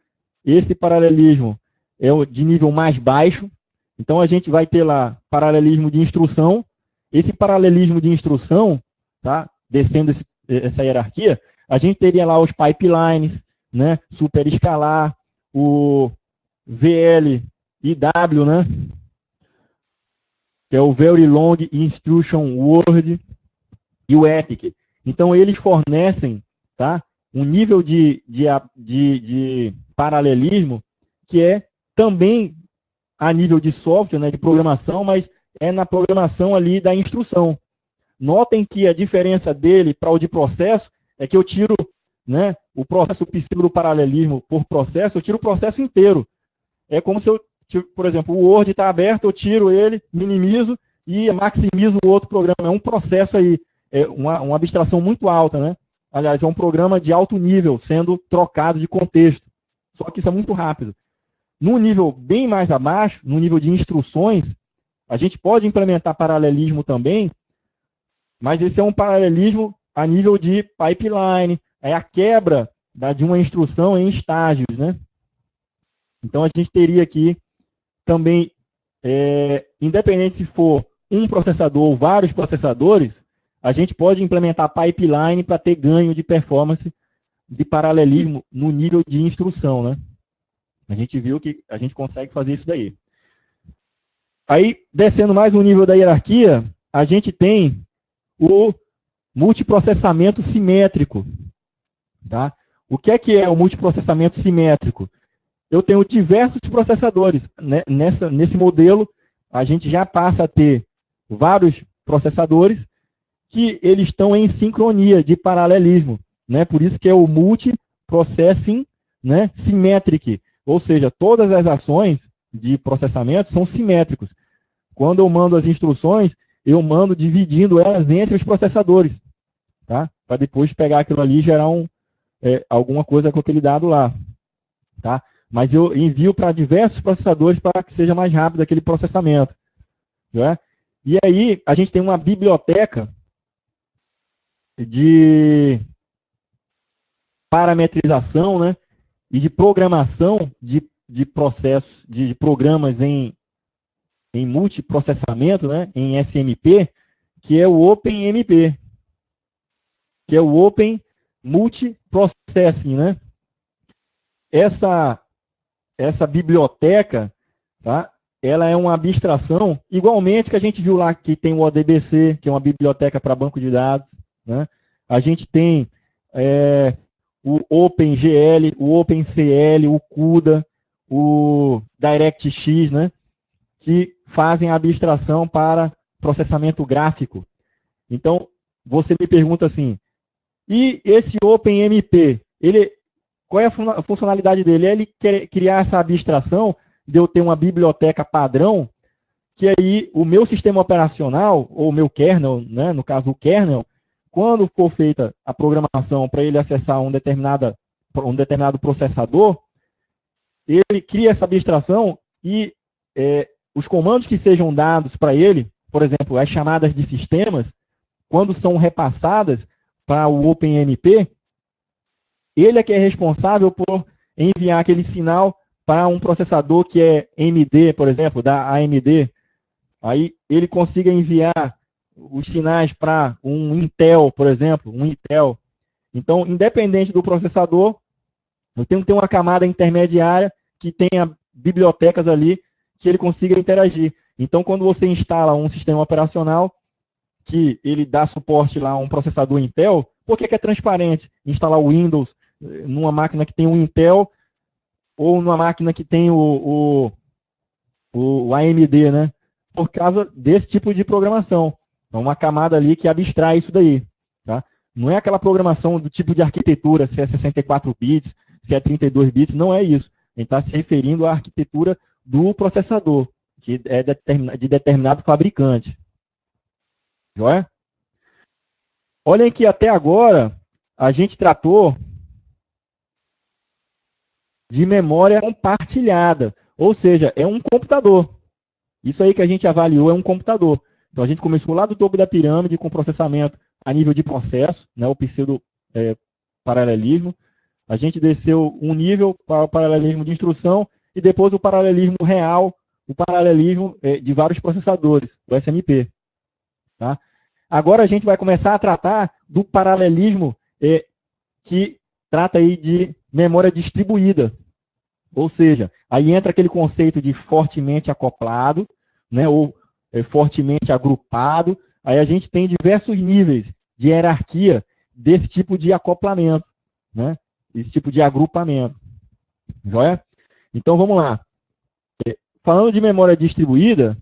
Esse paralelismo é o de nível mais baixo. Então a gente vai ter lá paralelismo de instrução. Esse paralelismo de instrução, tá? Descendo essa hierarquia, a gente teria lá os pipelines, né? Superescalar, o VLIW, né? Que é o Very Long Instruction Word, e o EPIC. Então, eles fornecem, tá, um nível de paralelismo que é também a nível de software, né, de programação, mas é na programação ali da instrução. Notem que a diferença dele para o de processo é que eu tiro, né, o processo pseudo-paralelismo por processo, eu tiro o processo inteiro. É como se eu, por exemplo, o Word está aberto, eu tiro ele, minimizo e maximizo o outro programa. É um processo aí, é uma abstração muito alta, né? Aliás, é um programa de alto nível, sendo trocado de contexto. Só que isso é muito rápido. No nível bem mais abaixo, no nível de instruções, a gente pode implementar paralelismo também, mas esse é um paralelismo a nível de pipeline, é a quebra de uma instrução em estágios, né? Então, a gente teria aqui também, independente se for um processador ou vários processadores, a gente pode implementar pipeline para ter ganho de performance de paralelismo no nível de instrução, né? A gente viu que a gente consegue fazer isso daí. Aí, descendo mais um nível da hierarquia, a gente tem o multiprocessamento simétrico. Tá? O que é o multiprocessamento simétrico? Eu tenho diversos processadores. Né? Nesse modelo, a gente já passa a ter vários processadores que eles estão em sincronia, de paralelismo. Né? Por isso que é o multiprocessing, né, symmetric. Ou seja, todas as ações de processamento são simétricos. Quando eu mando as instruções, eu mando dividindo elas entre os processadores. Tá? Para depois pegar aquilo ali e gerar alguma coisa com aquele dado lá. Tá? Mas eu envio para diversos processadores para que seja mais rápido aquele processamento. Né? E aí, a gente tem uma biblioteca de parametrização, né, e de programação de processos, de programas em multiprocessamento, né, em SMP, que é o OpenMP, que é o Open multiprocessing, né? Essa biblioteca, tá? Ela é uma abstração, igualmente que a gente viu lá que tem o ODBC, que é uma biblioteca para banco de dados, né? A gente tem o OpenGL, o OpenCL, o CUDA, o DirectX, né? Que fazem a abstração para processamento gráfico. Então, você me pergunta assim, e esse OpenMP, qual é a funcionalidade dele? É ele criar essa abstração de eu ter uma biblioteca padrão, que aí o meu sistema operacional, ou o meu kernel, né, no caso o kernel, quando for feita a programação para ele acessar um determinado processador, ele cria essa abstração e os comandos que sejam dados para ele, por exemplo, as chamadas de sistemas, quando são repassadas para o OpenMP, ele é que é responsável por enviar aquele sinal para um processador que é AMD, por exemplo, da AMD. Aí ele consiga enviar os sinais para um Intel, por exemplo, um Intel. Então, independente do processador, eu tenho que ter uma camada intermediária que tenha bibliotecas ali que ele consiga interagir. Então, quando você instala um sistema operacional que ele dá suporte lá a um processador Intel, por que é transparente instalar o Windows numa máquina que tem um Intel ou numa máquina que tem o AMD, né? Por causa desse tipo de programação. É uma camada ali que abstrai isso daí. Tá? Não é aquela programação do tipo de arquitetura, se é 64 bits, se é 32 bits, não é isso. A gente está se referindo à arquitetura do processador, que é de determinado fabricante. Joia? Olhem que até agora a gente tratou de memória compartilhada, ou seja, é um computador. Isso aí que a gente avaliou é um computador. Então a gente começou lá do topo da pirâmide com processamento a nível de processo, né, o pseudo-paralelismo. A gente desceu um nível para o paralelismo de instrução e depois o paralelismo real, o paralelismo de vários processadores, o SMP. Tá? Agora a gente vai começar a tratar do paralelismo que trata aí de memória distribuída. Ou seja, aí entra aquele conceito de fortemente acoplado, né, ou fortemente agrupado. Aí a gente tem diversos níveis de hierarquia desse tipo de acoplamento, né, esse tipo de agrupamento. Joia? Então vamos lá. Falando de memória distribuída,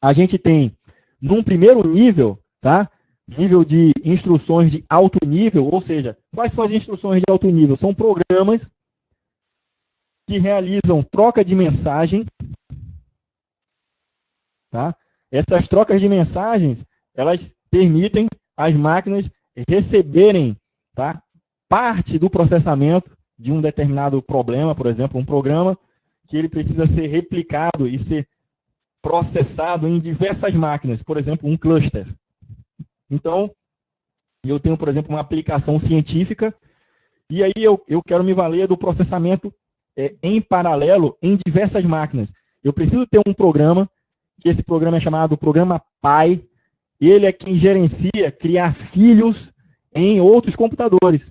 a gente tem, num primeiro nível, tá? Nível de instruções de alto nível, ou seja, quais são as instruções de alto nível? São programas que realizam troca de mensagem, tá? Essas trocas de mensagens, elas permitem as máquinas receberem, tá, parte do processamento de um determinado problema, por exemplo, um programa que ele precisa ser replicado e ser processado em diversas máquinas, por exemplo, um cluster. Então, eu tenho, por exemplo, uma aplicação científica e aí eu quero me valer do processamento em paralelo em diversas máquinas. Eu preciso ter um programa, que esse programa é chamado Programa Pai, ele é quem gerencia criar filhos em outros computadores.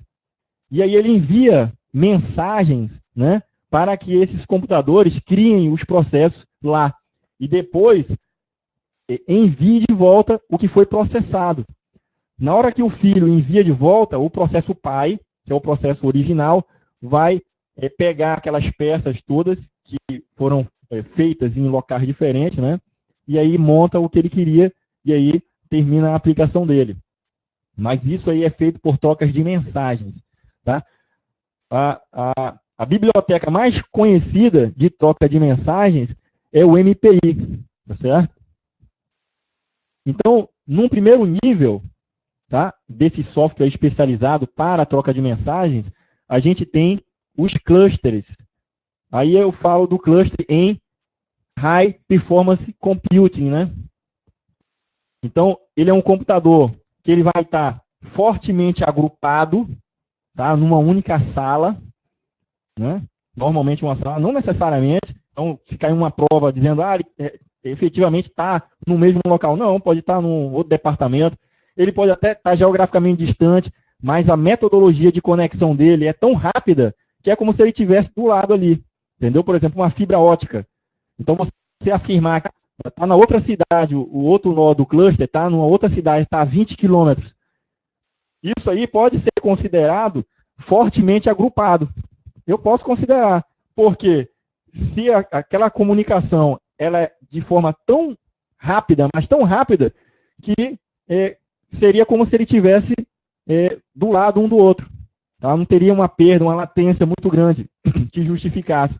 E aí ele envia mensagens, né, para que esses computadores criem os processos lá. E depois envie de volta o que foi processado. Na hora que o filho envia de volta, o processo pai, que é o processo original, vai pegar aquelas peças todas que foram feitas em locais diferentes, né? E aí monta o que ele queria e aí termina a aplicação dele. Mas isso aí é feito por trocas de mensagens, tá? A biblioteca mais conhecida de troca de mensagens é o MPI, tá certo? Então, num primeiro nível, tá, desse software especializado para a troca de mensagens, a gente tem os clusters. Aí eu falo do cluster em High Performance Computing, né? Então, ele é um computador que ele vai estar fortemente agrupado, tá, numa única sala, né? Normalmente uma sala, não necessariamente. Então, se cair uma prova dizendo, ele efetivamente está no mesmo local. Não, pode estar num outro departamento. Ele pode até estar geograficamente distante, mas a metodologia de conexão dele é tão rápida que é como se ele estivesse do lado ali, entendeu? Por exemplo, uma fibra ótica. Então, você afirmar que está na outra cidade, o outro nó do cluster está numa outra cidade, está a 20 quilômetros. Isso aí pode ser considerado fortemente agrupado. Eu posso considerar, porque se aquela comunicação ela é de forma tão rápida, mas tão rápida, que seria como se ele tivesse do lado um do outro. Tá? Não teria uma perda, uma latência muito grande que justificasse.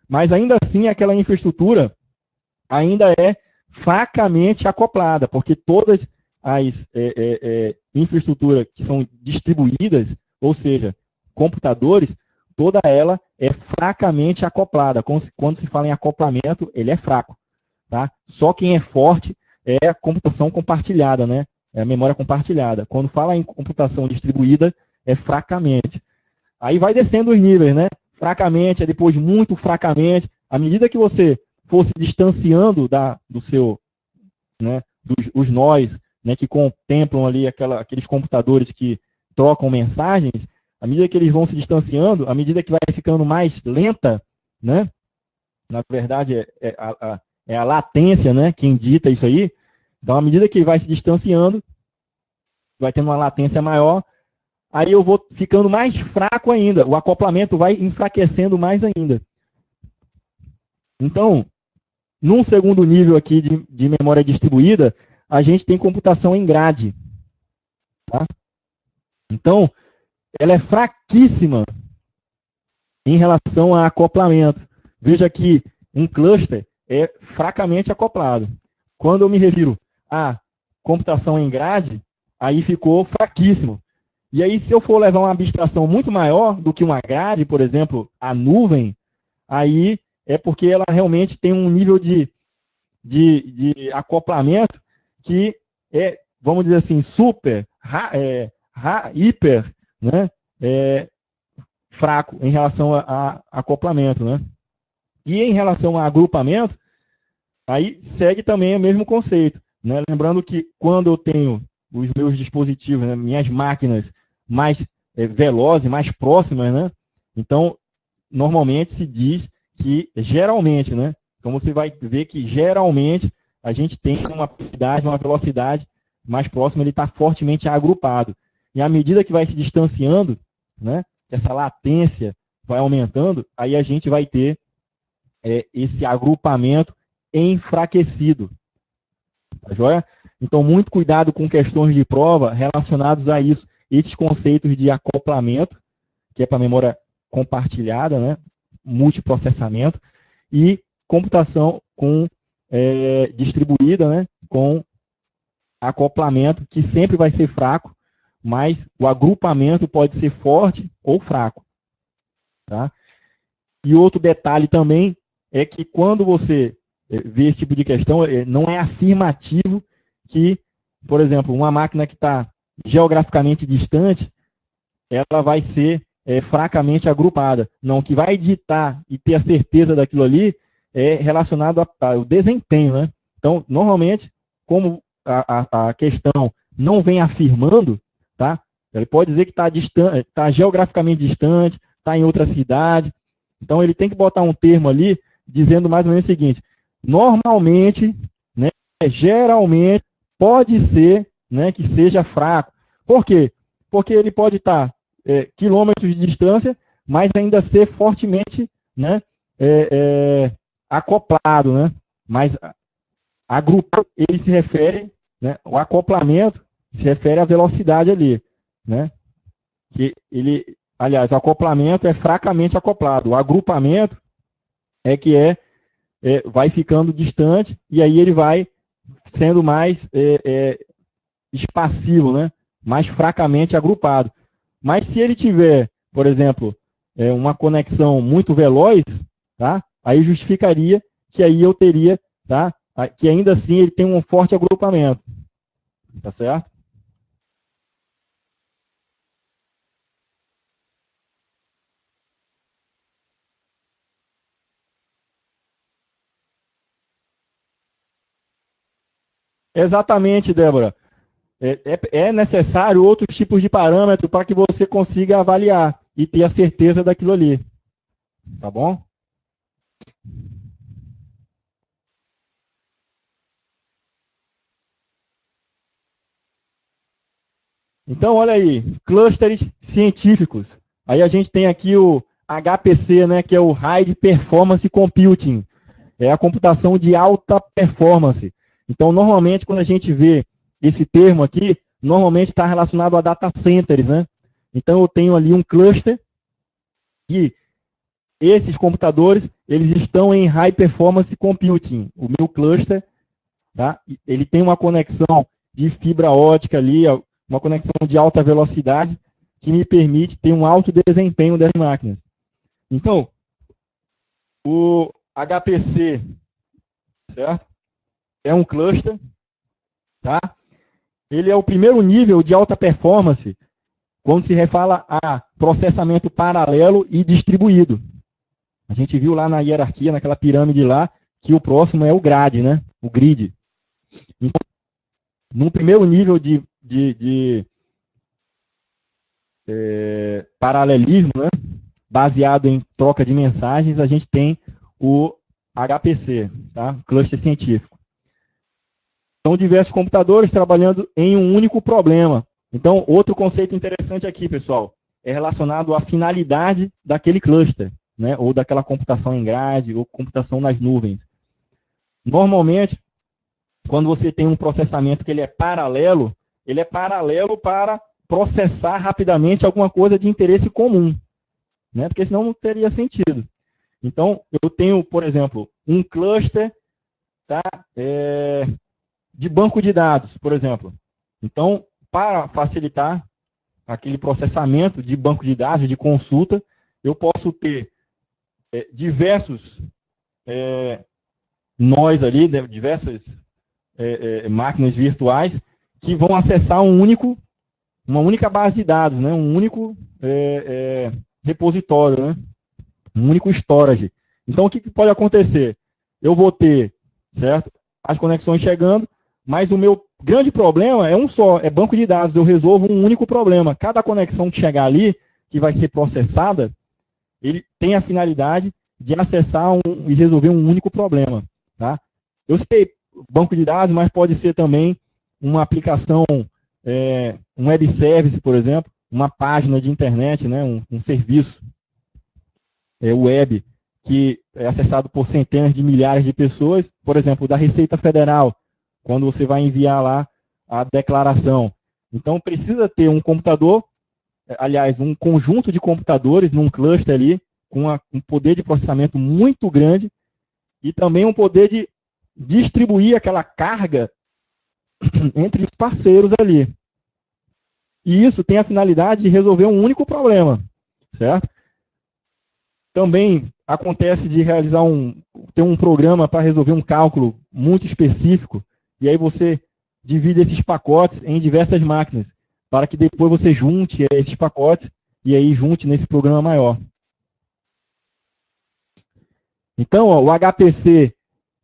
Mas ainda assim, aquela infraestrutura ainda é fracamente acoplada, porque todas as infraestruturas que são distribuídas, ou seja, computadores, toda ela é fracamente acoplada. Quando se fala em acoplamento, ele é fraco. Tá? Só quem é forte é a computação compartilhada, né? É a memória compartilhada. Quando fala em computação distribuída, é fracamente. Aí vai descendo os níveis, né? Fracamente, é depois muito fracamente. À medida que você for se distanciando do seu, né, os nós, né, que contemplam ali aqueles computadores que trocam mensagens, à medida que eles vão se distanciando, à medida que vai ficando mais lenta, né? Na verdade, é a latência, né, que indita isso aí. Então, à medida que ele vai se distanciando, vai tendo uma latência maior, aí eu vou ficando mais fraco ainda. O acoplamento vai enfraquecendo mais ainda. Então, num segundo nível aqui de memória distribuída, a gente tem computação em grade. Tá? Então, ela é fraquíssima em relação a acoplamento. Veja que um cluster é fracamente acoplado. Quando eu me refiro a computação em grade, aí ficou fraquíssimo. E aí, se eu for levar uma abstração muito maior do que uma grade, por exemplo, a nuvem, aí é porque ela realmente tem um nível de acoplamento que é, vamos dizer assim, super, hiper, né, fraco em relação a acoplamento, né? E em relação a agrupamento, aí segue também o mesmo conceito, né? Lembrando que quando eu tenho os meus dispositivos, né, minhas máquinas mais velozes, mais próximas, né? Então, normalmente se diz que geralmente, né? Então você vai ver que geralmente a gente tem uma velocidade mais próxima, ele está fortemente agrupado. E à medida que vai se distanciando, né? Essa latência vai aumentando, aí a gente vai ter esse agrupamento enfraquecido. Tá joia? Então, muito cuidado com questões de prova relacionadas a isso. Esses conceitos de acoplamento, que é para memória compartilhada, né? Multiprocessamento, e computação distribuída, né? Com acoplamento, que sempre vai ser fraco, mas o agrupamento pode ser forte ou fraco. Tá? E outro detalhe também é que quando você vê esse tipo de questão, não é afirmativo que, por exemplo, uma máquina que está geograficamente distante, ela vai ser fracamente agrupada. Não, o que vai ditar e ter a certeza daquilo ali é relacionado ao desempenho, né? Então, normalmente, como a questão não vem afirmando, tá? Ele pode dizer que está geograficamente distante, está em outra cidade. Então, ele tem que botar um termo ali dizendo mais ou menos o seguinte: normalmente, né, geralmente, pode ser, né, que seja fraco. Por quê? Porque ele pode estar quilômetros de distância, mas ainda ser fortemente, né, acoplado, né? Mas agrupado, ele se refere, né, o acoplamento se refere à velocidade ali, né? Que ele, aliás, o acoplamento é fracamente acoplado. O agrupamento é que vai ficando distante e aí ele vai sendo mais espassivo, né? Mais fracamente agrupado. Mas se ele tiver, por exemplo, uma conexão muito veloz, tá? Aí justificaria que aí eu teria, tá? Que ainda assim ele tem um forte agrupamento. Tá certo? Exatamente, Débora. é necessário outros tipos de parâmetros para que você consiga avaliar e ter a certeza daquilo ali. Tá bom? Então, olha aí, clusters científicos. Aí a gente tem aqui o HPC, né, que é o High Performance Computing. É a computação de alta performance. Então, normalmente, quando a gente vê esse termo aqui, normalmente está relacionado a data centers, né? Então, eu tenho ali um cluster e esses computadores, eles estão em High Performance Computing. O meu cluster, tá? Ele tem uma conexão de fibra ótica ali, uma conexão de alta velocidade, que me permite ter um alto desempenho das máquinas. Então, o HPC, certo? É um cluster, tá? Ele é o primeiro nível de alta performance quando se refala a processamento paralelo e distribuído. A gente viu lá na hierarquia, naquela pirâmide lá, que o próximo é o grade, né? O grid. Então, no primeiro nível de paralelismo, né? Baseado em troca de mensagens, a gente tem o HPC, tá? Cluster científico. São diversos computadores trabalhando em um único problema. Então, outro conceito interessante aqui, pessoal, é relacionado à finalidade daquele cluster, né? Ou daquela computação em grade, ou computação nas nuvens. Normalmente, quando você tem um processamento que ele é paralelo para processar rapidamente alguma coisa de interesse comum, né? Porque senão não teria sentido. Então, eu tenho, por exemplo, um cluster, tá? De banco de dados, por exemplo. Então, para facilitar aquele processamento de banco de dados, de consulta, eu posso ter diversos nós ali, diversas máquinas virtuais que vão acessar uma única base de dados, né? Um único repositório, né? Um único storage. Então, o que pode acontecer? Eu vou ter, certo? As conexões chegando, mas o meu grande problema é um só, é banco de dados. Eu resolvo um único problema. Cada conexão que chegar ali, que vai ser processada, ele tem a finalidade de acessar e resolver um único problema. Tá? Eu sei banco de dados, mas pode ser também uma aplicação, um web service, por exemplo, uma página de internet, né? um serviço web que é acessado por centenas de milhares de pessoas, por exemplo, da Receita Federal, quando você vai enviar lá a declaração. Então, precisa ter um computador, aliás, um conjunto de computadores num cluster ali, com um poder de processamento muito grande e também um poder de distribuir aquela carga entre os parceiros ali. E isso tem a finalidade de resolver um único problema, certo? Também acontece de realizar ter um programa para resolver um cálculo muito específico, e aí você divide esses pacotes em diversas máquinas, para que depois você junte esses pacotes e aí junte nesse programa maior. Então, ó, o HPC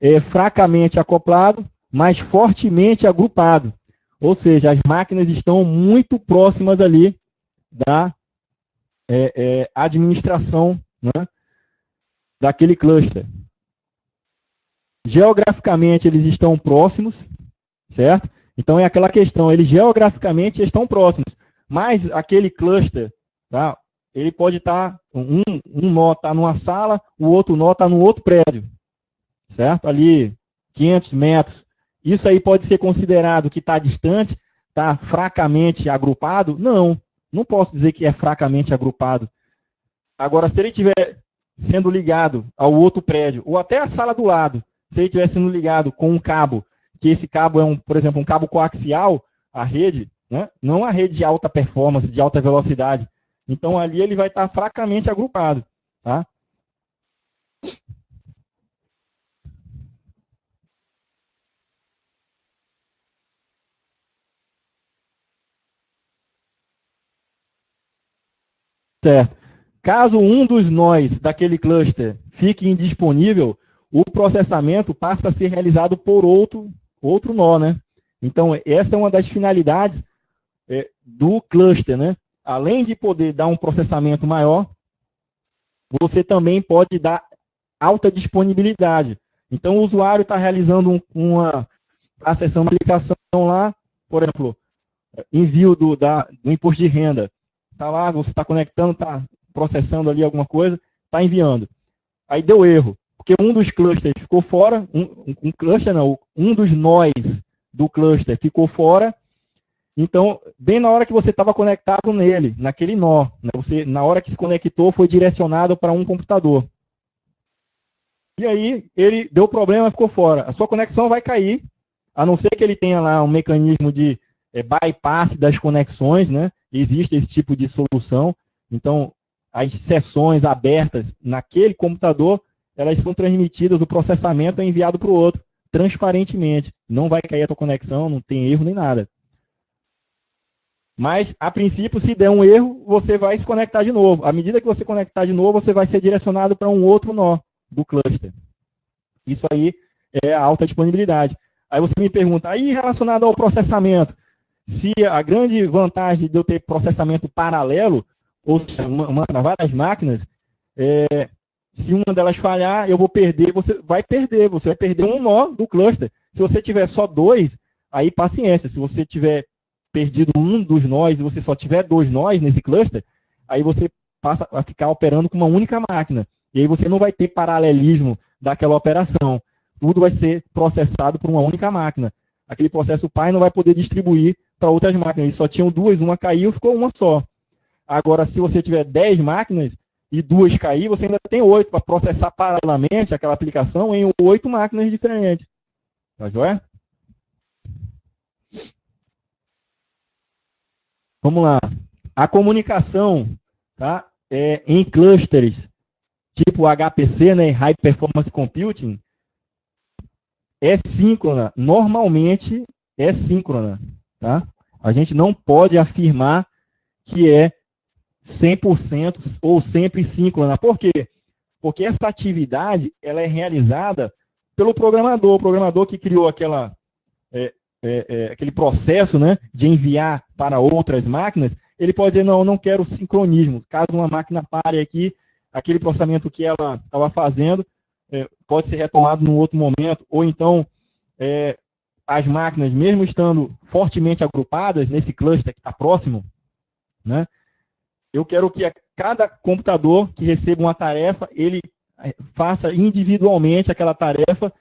é fracamente acoplado, mas fortemente agrupado. Ou seja, as máquinas estão muito próximas ali da administração, né, daquele cluster. Geograficamente, eles estão próximos, certo? Então, é aquela questão, eles geograficamente estão próximos, mas aquele cluster, tá, ele pode estar, um nó está numa sala, o outro nó está no outro prédio, certo? Ali, 500 metros. Isso aí pode ser considerado que está distante, está fracamente agrupado? Não, não posso dizer que é fracamente agrupado. Agora, se ele estiver sendo ligado ao outro prédio, ou até a sala do lado, se ele estiver sendo ligado com um cabo, que esse cabo é, por exemplo, um cabo coaxial, a rede, né? Não a rede de alta performance, de alta velocidade. Então, ali ele vai estar fracamente agrupado. Tá? Certo. Caso um dos nós daquele cluster fique indisponível, o processamento passa a ser realizado por outro nó, né? Então, essa é uma das finalidades do cluster, né? Além de poder dar um processamento maior, você também pode dar alta disponibilidade. Então, o usuário está realizando uma acessando uma aplicação lá, por exemplo, envio do imposto de renda. Está lá, você está conectando, está processando ali alguma coisa, está enviando. Aí deu erro, porque um dos clusters ficou fora, um dos nós do cluster ficou fora. Então, bem na hora que você estava conectado nele, naquele nó, né, na hora que se conectou, foi direcionado para um computador. E aí, ele deu problema, ficou fora. A sua conexão vai cair, a não ser que ele tenha lá um mecanismo de bypass das conexões, né? Existe esse tipo de solução. Então, as sessões abertas naquele computador, elas são transmitidas, o processamento é enviado para o outro, transparentemente. Não vai cair a tua conexão, não tem erro nem nada. Mas, a princípio, se der um erro, você vai se conectar de novo. À medida que você conectar de novo, você vai ser direcionado para um outro nó do cluster. Isso aí é a alta disponibilidade. Aí você me pergunta, aí relacionado ao processamento, se a grande vantagem de eu ter processamento paralelo, ou seja, várias máquinas, se uma delas falhar, eu vou perder, você vai perder um nó do cluster. Se você tiver só dois, aí paciência. Se você tiver perdido um dos nós e você só tiver dois nós nesse cluster, aí você passa a ficar operando com uma única máquina. E aí você não vai ter paralelismo daquela operação. Tudo vai ser processado por uma única máquina. Aquele processo pai não vai poder distribuir para outras máquinas. Eles só tinham duas, uma caiu, ficou uma só. Agora, se você tiver 10 máquinas e duas cair, você ainda tem 8 para processar paralelamente aquela aplicação em 8 máquinas diferentes. Tá joia? Vamos lá. A comunicação, tá, em clusters, tipo HPC, né, High Performance Computing, é síncrona. Normalmente é síncrona. Tá? A gente não pode afirmar que é 100% ou sempre síncrona. Por quê? Porque essa atividade ela é realizada pelo programador. O programador que criou aquele processo, né, de enviar para outras máquinas, ele pode dizer, não, eu não quero sincronismo. Caso uma máquina pare aqui, aquele processamento que ela estava fazendo pode ser retomado num outro momento, ou então as máquinas, mesmo estando fortemente agrupadas nesse cluster que está próximo, né, eu quero que cada computador que receba uma tarefa, ele faça individualmente aquela tarefa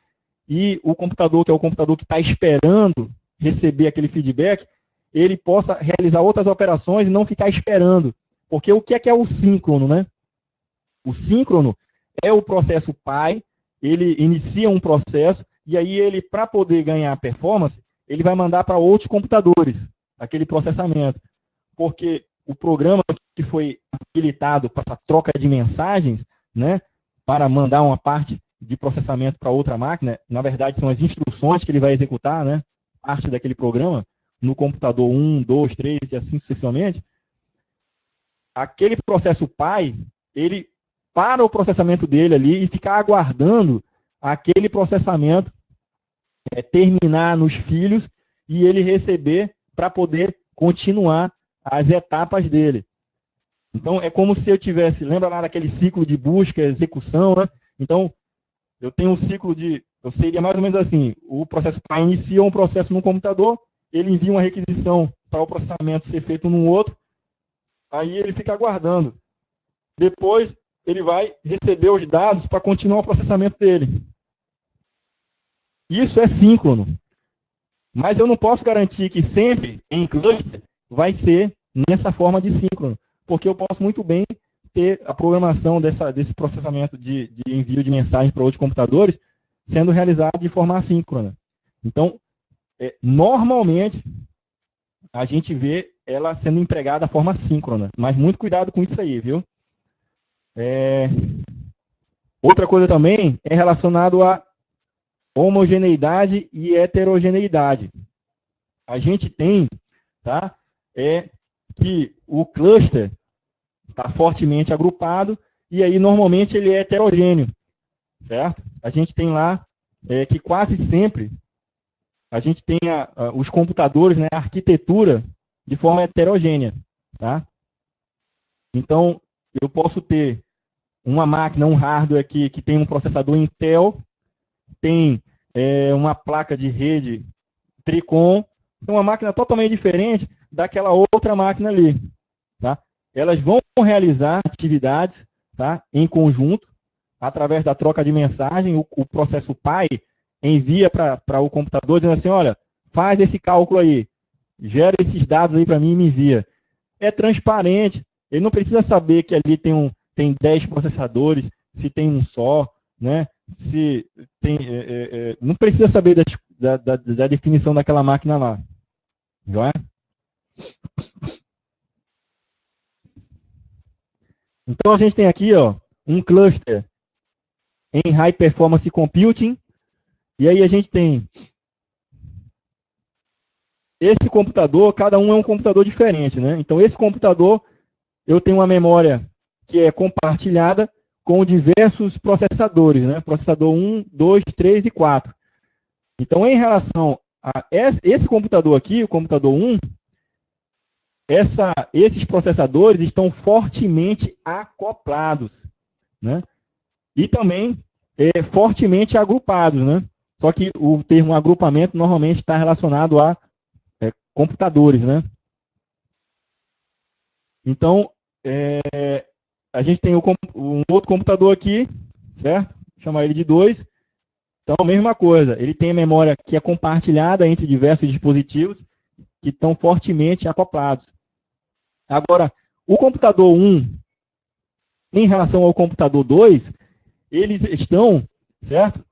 e o computador, que é o computador que está esperando receber aquele feedback, ele possa realizar outras operações e não ficar esperando. Porque o que é o síncrono, né? O síncrono é o processo pai, ele inicia um processo e aí ele, para poder ganhar performance, ele vai mandar para outros computadores aquele processamento. Porque o programa que foi habilitado para essa troca de mensagens, né, para mandar uma parte de processamento para outra máquina, na verdade são as instruções que ele vai executar, né, parte daquele programa, no computador 1, 2, 3 e assim sucessivamente. Aquele processo pai, ele para o processamento dele ali e ficar aguardando aquele processamento terminar nos filhos e ele receber para poder continuar as etapas dele. Então, é como se eu tivesse, lembra lá daquele ciclo de busca, execução, né? Então, eu tenho um ciclo seria mais ou menos assim, o processo pai inicia um processo no computador, ele envia uma requisição para o processamento ser feito num outro, aí ele fica aguardando. Depois, ele vai receber os dados para continuar o processamento dele. Isso é síncrono. Mas eu não posso garantir que sempre, em cluster, vai ser nessa forma de síncrono. Porque eu posso muito bem ter a programação desse processamento de envio de mensagem para outros computadores sendo realizado de forma assíncrona. Então, normalmente, a gente vê ela sendo empregada de forma síncrona. Mas muito cuidado com isso aí, viu? Outra coisa também é relacionado a homogeneidade e heterogeneidade. A gente tem, tá, que o cluster está fortemente agrupado e aí normalmente ele é heterogêneo, certo? A gente tem lá que quase sempre a gente tem os computadores, né, a arquitetura de forma heterogênea, tá? Então, eu posso ter uma máquina, um hardware aqui que tem um processador Intel, tem uma placa de rede Tricom, então uma máquina totalmente diferente daquela outra máquina ali, tá? Elas vão realizar atividades, tá, em conjunto, através da troca de mensagem. O processo pai envia para o computador dizendo assim, olha, faz esse cálculo aí, gera esses dados aí para mim e me envia. É transparente, ele não precisa saber que ali tem 10 processadores, se tem um só, né? Se tem, não precisa saber da definição daquela máquina lá. Joia? Então a gente tem aqui, ó, um cluster em High Performance Computing, e aí a gente tem esse computador, cada um é um computador diferente, né? Então esse computador, eu tenho uma memória que é compartilhada com diversos processadores, né? Processador 1, 2, 3 e 4. Então, em relação a esse computador aqui, o computador 1, esses processadores estão fortemente acoplados, né? E também fortemente agrupados, né? Só que o termo agrupamento normalmente está relacionado a computadores, né? Então, a gente tem um outro computador aqui, certo? Vou chamar ele de 2. Então, a mesma coisa, ele tem a memória que é compartilhada entre diversos dispositivos que estão fortemente acoplados. Agora, o computador 1, em relação ao computador 2, eles estão, certo?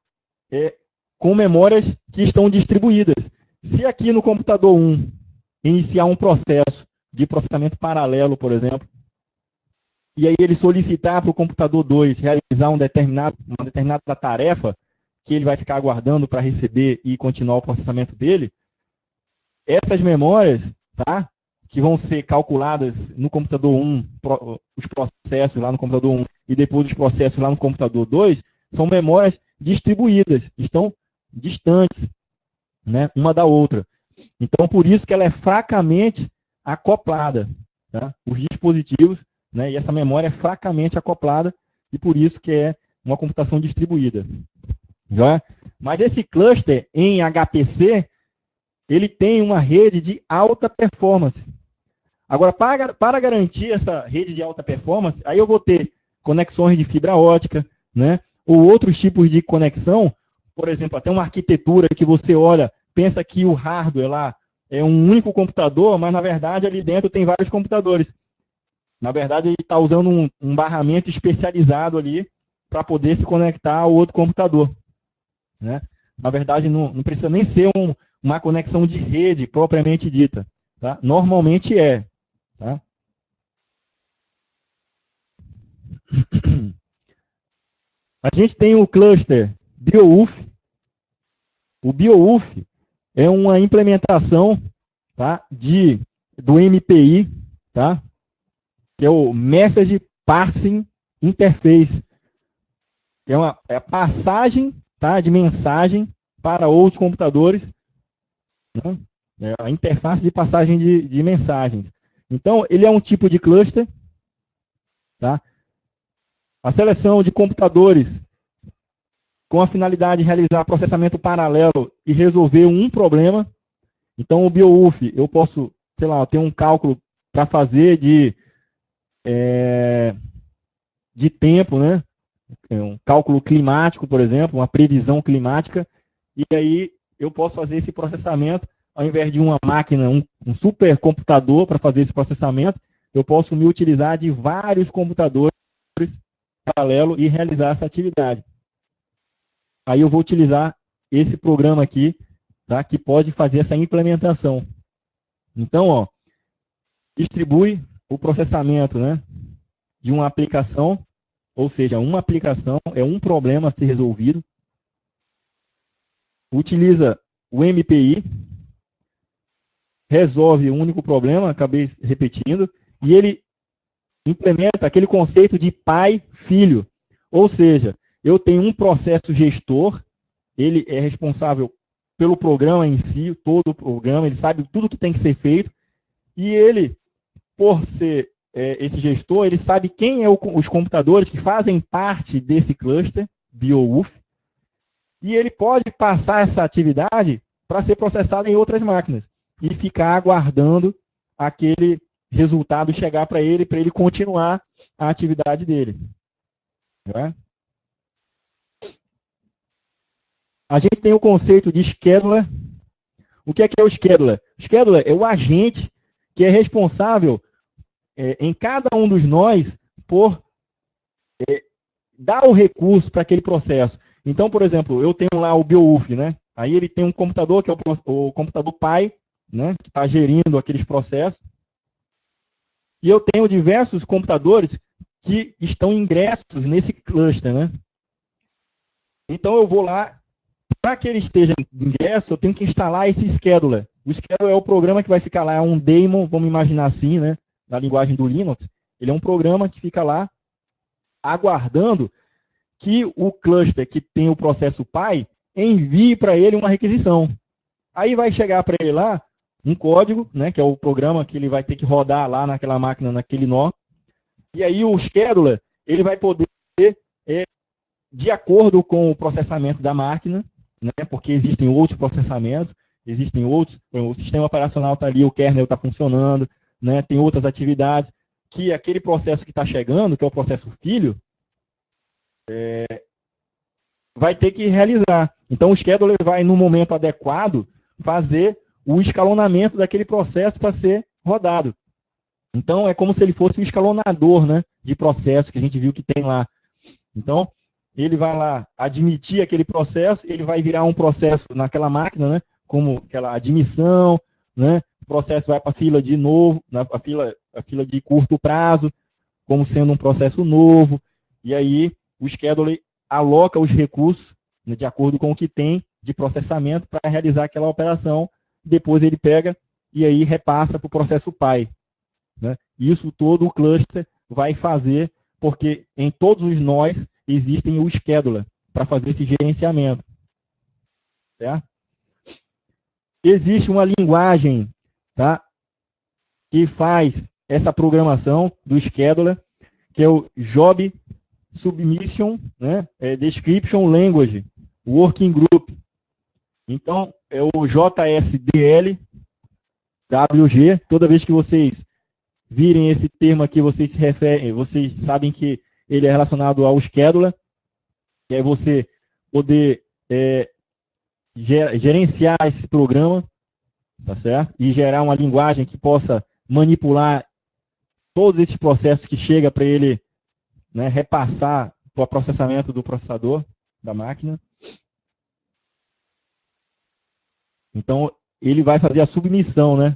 Com memórias que estão distribuídas. Se aqui no computador 1 iniciar um processo de processamento paralelo, por exemplo, e aí ele solicitar para o computador 2 realizar uma determinada tarefa, que ele vai ficar aguardando para receber e continuar o processamento dele, essas memórias, tá, que vão ser calculadas no computador 1, os processos lá no computador 1, e depois os processos lá no computador 2, são memórias distribuídas, estão distantes, né, uma da outra. Então, por isso que ela é fracamente acoplada, tá? Os dispositivos, né, e essa memória é fracamente acoplada, e por isso que é uma computação distribuída. Já? Mas esse cluster em HPC, ele tem uma rede de alta performance. Agora, para garantir essa rede de alta performance, aí eu vou ter conexões de fibra ótica, né, ou outros tipos de conexão, por exemplo, até uma arquitetura que você olha, pensa que o hardware lá é um único computador, mas na verdade ali dentro tem vários computadores. Na verdade, ele está usando um barramento especializado ali para poder se conectar ao outro computador, né? Na verdade, não precisa nem ser uma conexão de rede propriamente dita, tá? Normalmente é. Tá? A gente tem o cluster BeowUlf. O BeowUlf é uma implementação, tá, do MPI, tá, que é o Message Parsing Interface. É a passagem, tá, de mensagem para outros computadores, né? É a interface de passagem de mensagens. Então, ele é um tipo de cluster. Tá? A seleção de computadores com a finalidade de realizar processamento paralelo e resolver um problema. Então, o BeowUlf, eu posso, sei lá, ter um cálculo para fazer de tempo, né? Um cálculo climático, por exemplo, uma previsão climática, e aí eu posso fazer esse processamento, ao invés de uma máquina, um supercomputador para fazer esse processamento, eu posso me utilizar de vários computadores paralelo e realizar essa atividade. Aí eu vou utilizar esse programa aqui, tá, que pode fazer essa implementação. Então, ó, distribui o processamento, né, de uma aplicação, ou seja, uma aplicação é um problema a ser resolvido. Utiliza o MPI, resolve um único problema, acabei repetindo, e ele implementa aquele conceito de pai-filho. Ou seja, eu tenho um processo gestor, ele é responsável pelo programa em si, todo o programa, ele sabe tudo que tem que ser feito, e ele, por ser esse gestor, ele sabe quem é os computadores que fazem parte desse cluster Beowulf, e ele pode passar essa atividade para ser processada em outras máquinas e ficar aguardando aquele resultado chegar para ele continuar a atividade dele. Né? A gente tem o conceito de scheduler. O que é o scheduler? O scheduler é o agente que é responsável em cada um dos nós por dar o recurso para aquele processo. Então, por exemplo, eu tenho lá o Beowulf, né? Aí ele tem um computador, que é o computador pai, né? Que está gerindo aqueles processos. E eu tenho diversos computadores que estão ingressos nesse cluster, né? Então, eu vou lá, para que ele esteja ingresso, eu tenho que instalar esse scheduler. O scheduler é o programa que vai ficar lá, é um daemon, vamos imaginar assim, né? Na linguagem do Linux. Ele é um programa que fica lá aguardando que o cluster que tem o processo pai envie para ele uma requisição. Aí vai chegar para ele lá um código, né, que é o programa que ele vai ter que rodar lá naquela máquina, naquele nó. E aí o scheduler, ele vai poder, de acordo com o processamento da máquina, né, porque existem outros processamentos, existem outros, o sistema operacional está ali, o kernel está funcionando, né, tem outras atividades, que aquele processo que está chegando, que é o processo filho, vai ter que realizar. Então, o scheduler vai, no momento adequado, fazer o escalonamento daquele processo para ser rodado. Então, é como se ele fosse o escalonador, né, de processo que a gente viu que tem lá. Então, ele vai lá admitir aquele processo, ele vai virar um processo naquela máquina, né, como aquela admissão, né, o processo vai para a fila de novo, a fila de curto prazo, como sendo um processo novo, e aí o scheduler aloca os recursos, né, de acordo com o que tem de processamento para realizar aquela operação, depois ele pega e aí repassa para o processo pai. Né? Isso todo o cluster vai fazer, porque em todos os nós existem o scheduler para fazer esse gerenciamento. Certo? Existe uma linguagem, tá, que faz essa programação do scheduler, que é o Job Submission, né, Description Language, Working Group. Então, é o JSDL, WG. Toda vez que vocês virem esse termo aqui, vocês se referem, vocês sabem que ele é relacionado ao scheduler, que é você poder gerenciar esse programa, tá certo? E gerar uma linguagem que possa manipular todos esses processos que chega para ele, né, repassar para o processamento do processador da máquina. Então, ele vai fazer a submissão, né?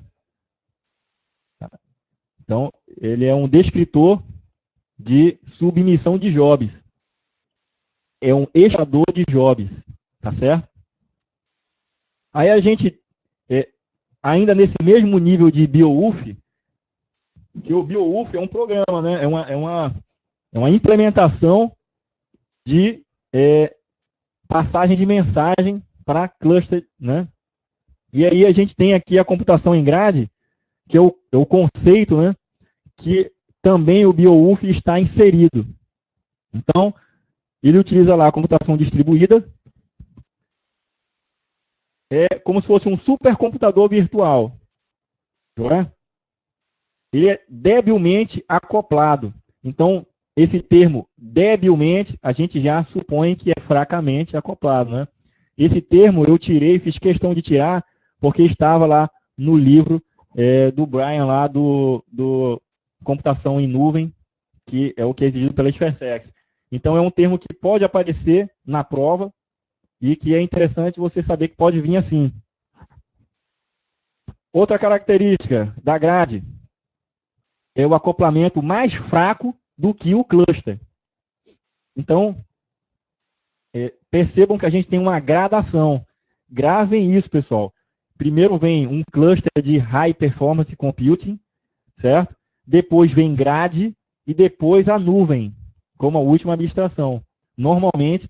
Então, ele é um descritor de submissão de jobs. É um eixador de jobs, tá certo? Aí a gente, ainda nesse mesmo nível de Beowulf, que o Beowulf é um programa, né? É uma implementação de passagem de mensagem para cluster, né? E aí a gente tem aqui a computação em grade, que é o conceito, né, que também o Beowulf está inserido. Então, ele utiliza lá a computação distribuída, como se fosse um supercomputador virtual. Não é? Ele é debilmente acoplado. Então, esse termo debilmente, a gente já supõe que é fracamente acoplado. Né? Esse termo eu tirei, fiz questão de tirar, porque estava lá no livro do Brian, lá do computação em nuvem, que é o que é exigido pela SpaceX. Então, é um termo que pode aparecer na prova e que é interessante você saber que pode vir assim. Outra característica da grade é o acoplamento mais fraco do que o cluster. Então, percebam que a gente tem uma gradação. Gravem isso, pessoal. Primeiro vem um cluster de High Performance Computing, certo? Depois vem grade e depois a nuvem, como a última abstração. Normalmente,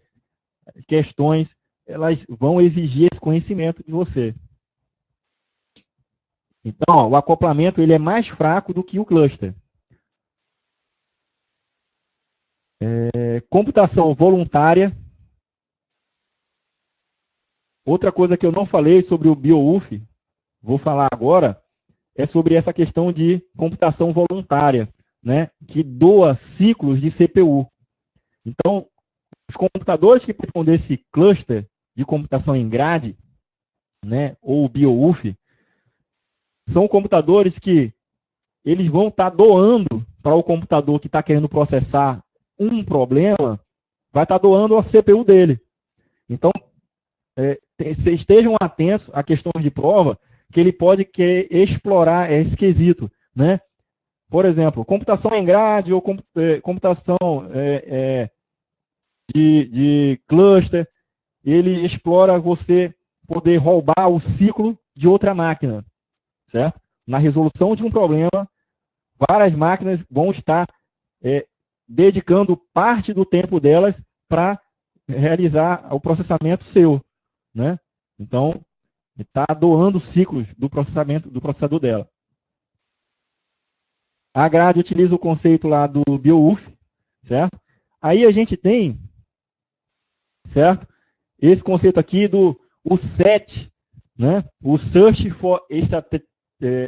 questões elas vão exigir esse conhecimento de você. Então, ó, o acoplamento ele é mais fraco do que o cluster. Computação voluntária. Outra coisa que eu não falei sobre o BioUF, vou falar agora, é sobre essa questão de computação voluntária, né, que doa ciclos de CPU. Então, os computadores que participam desse cluster de computação em grade, né, ou BioUF, são computadores que eles vão estar doando para o computador que está querendo processar um problema, vai estar doando a CPU dele. Então, estejam atentos a questões de prova, que ele pode querer explorar esse quesito, né? Por exemplo, computação em grade ou computação de cluster, ele explora você poder roubar o ciclo de outra máquina, certo? Na resolução de um problema, várias máquinas vão estar dedicando parte do tempo delas para realizar o processamento seu, né? Então, está doando ciclos do processamento do processador dela. A grade utiliza o conceito lá do BioUF, certo? Aí a gente tem, certo? Esse conceito aqui do o SET, né? O Search for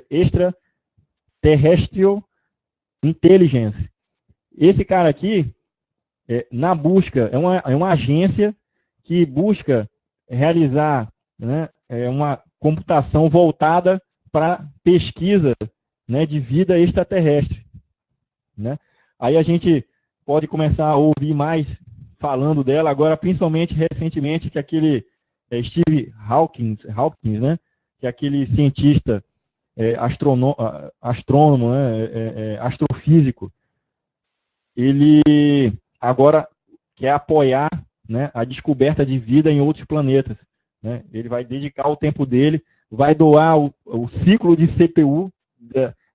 Extraterrestrial Intelligence. Esse cara aqui, na busca, é uma agência que busca realizar, né, uma computação voltada para pesquisa, né, de vida extraterrestre, né? Aí a gente pode começar a ouvir mais falando dela agora, principalmente recentemente, que aquele Steve Hawkins, né, que é aquele cientista astrônomo, né, astrofísico, ele agora quer apoiar, né, a descoberta de vida em outros planetas, né? Ele vai dedicar o tempo dele, vai doar o ciclo de CPU,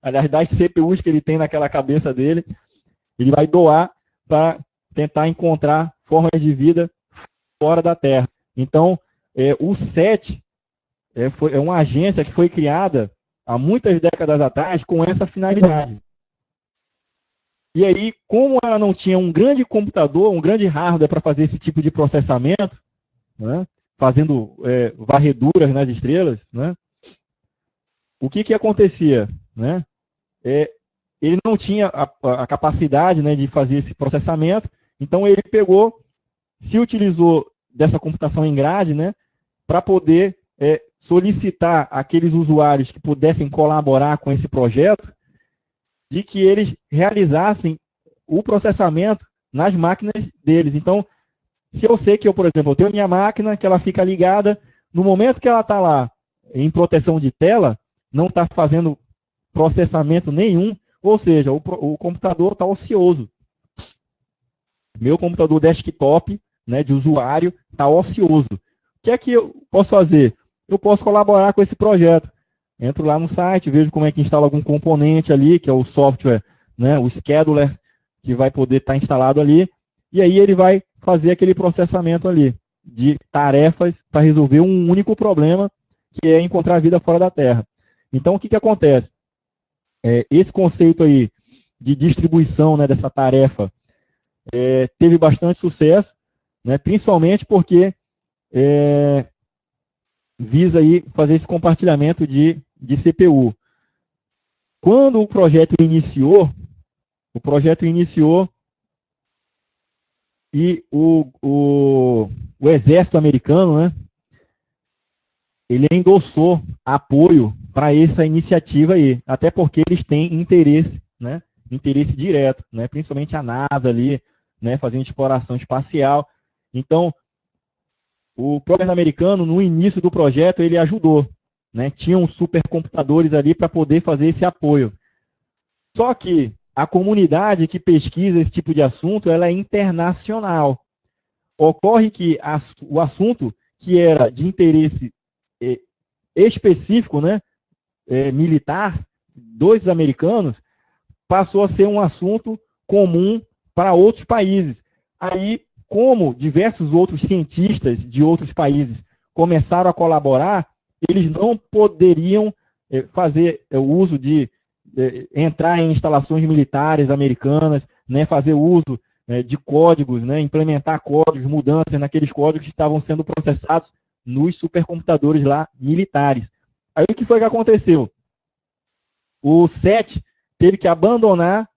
aliás, das CPUs que ele tem naquela cabeça dele, ele vai doar para tentar encontrar formas de vida fora da Terra. Então, o SET é uma agência que foi criada há muitas décadas atrás com essa finalidade. E aí, como ela não tinha um grande computador, um grande hardware para fazer esse tipo de processamento, né, fazendo varreduras nas estrelas, né, o que acontecia? Né? Ele não tinha a capacidade, né, de fazer esse processamento, então ele se utilizou dessa computação em grade, né, para poder solicitar aqueles usuários que pudessem colaborar com esse projeto, de que eles realizassem o processamento nas máquinas deles. Então, se eu sei que por exemplo, eu tenho minha máquina, que ela fica ligada, no momento que ela está lá em proteção de tela, não está fazendo processamento nenhum, ou seja, o computador está ocioso. Meu computador desktop, né, de usuário, está ocioso. O que é que eu posso fazer? Eu posso colaborar com esse projeto. Entro lá no site, vejo como é que instala algum componente ali, que é o software, né, o scheduler, que vai poder estar instalado ali, e aí ele vai fazer aquele processamento ali de tarefas para resolver um único problema, que é encontrar vida fora da Terra. Então, o que acontece? Esse conceito aí de distribuição, né, dessa tarefa teve bastante sucesso, né, principalmente porque visa aí fazer esse compartilhamento de CPU. Quando o projeto iniciou e o exército americano, né, ele endossou apoio para essa iniciativa aí, até porque eles têm interesse, né, interesse direto, né, principalmente a NASA ali, né, fazendo exploração espacial. Então, o governo americano, no início do projeto, ele ajudou, né, tinham supercomputadores ali para poder fazer esse apoio. Só que a comunidade que pesquisa esse tipo de assunto, ela é internacional. Ocorre que o assunto que era de interesse específico, né, militar, dos americanos, passou a ser um assunto comum para outros países. Aí como diversos outros cientistas de outros países começaram a colaborar, eles não poderiam fazer o uso de entrar em instalações militares americanas, né, fazer uso de códigos, né, implementar códigos, mudanças naqueles códigos que estavam sendo processados nos supercomputadores lá militares. Aí o que foi que aconteceu? O SET teve que abandonar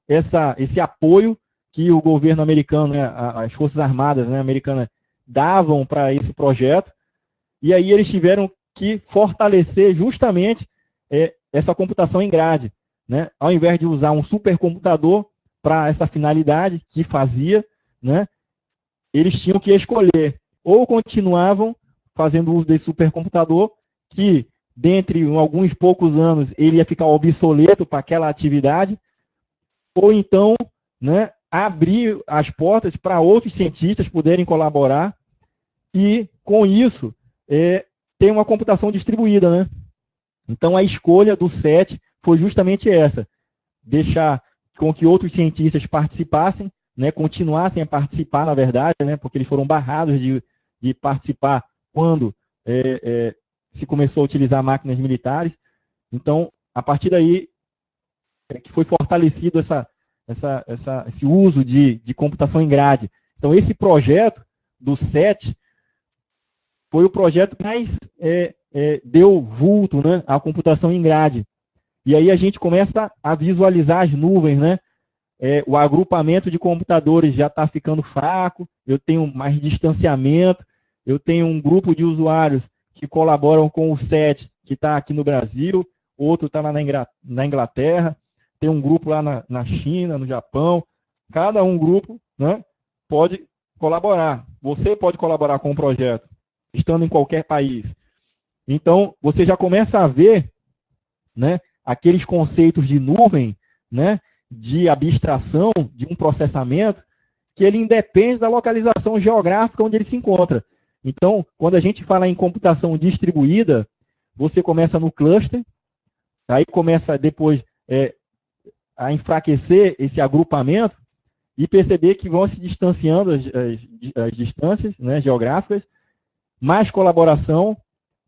esse apoio que o governo americano, né, as Forças Armadas, né, americanas, davam para esse projeto, e aí eles tiveram que fortalecer justamente essa computação em grade, né? Ao invés de usar um supercomputador para essa finalidade que fazia, né, eles tinham que escolher, ou continuavam fazendo uso desse supercomputador, que dentre alguns poucos anos ele ia ficar obsoleto para aquela atividade, ou então, né, abrir as portas para outros cientistas poderem colaborar e, com isso, ter uma computação distribuída, né? Então, a escolha do SET foi justamente essa, deixar com que outros cientistas participassem, né, continuassem a participar, na verdade, né, porque eles foram barrados de participar quando se começou a utilizar máquinas militares. Então, a partir daí, que foi fortalecido esse uso de computação em grade. Então, esse projeto do SET foi o projeto que mais deu vulto, né, à computação em grade. E aí a gente começa a visualizar as nuvens, né? O agrupamento de computadores já está ficando fraco, eu tenho mais distanciamento, eu tenho um grupo de usuários que colaboram com o SET, que está aqui no Brasil, outro está lá na Inglaterra, tem um grupo lá na China, no Japão, cada grupo, né, pode colaborar. Você pode colaborar com o projeto, estando em qualquer país. Então, você já começa a ver, né, aqueles conceitos de nuvem, né, de abstração, de um processamento, que ele independe da localização geográfica onde ele se encontra. Então, quando a gente fala em computação distribuída, você começa no cluster, aí começa depois a enfraquecer esse agrupamento e perceber que vão se distanciando as distâncias, né, geográficas, mais colaboração,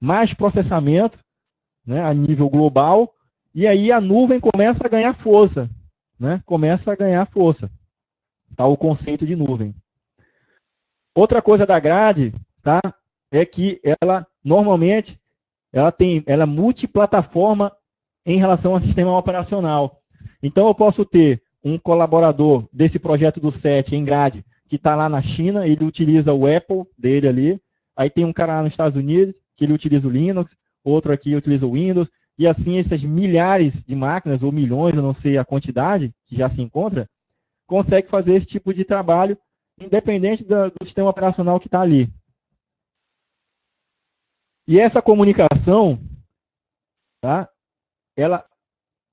mais processamento, né, a nível global, e aí a nuvem começa a ganhar força, né? Começa a ganhar força. Tá, o conceito de nuvem. Outra coisa da grade, tá, é que ela, normalmente, ela é multiplataforma em relação ao sistema operacional. Então, eu posso ter um colaborador desse projeto do SET em grade, que está lá na China, ele utiliza o Apple dele ali, aí tem um cara lá nos Estados Unidos, que ele utiliza o Linux, outro aqui utiliza o Windows, e assim essas milhares de máquinas, ou milhões, eu não sei a quantidade que já se encontra, consegue fazer esse tipo de trabalho, independente do sistema operacional que está ali. E essa comunicação, tá,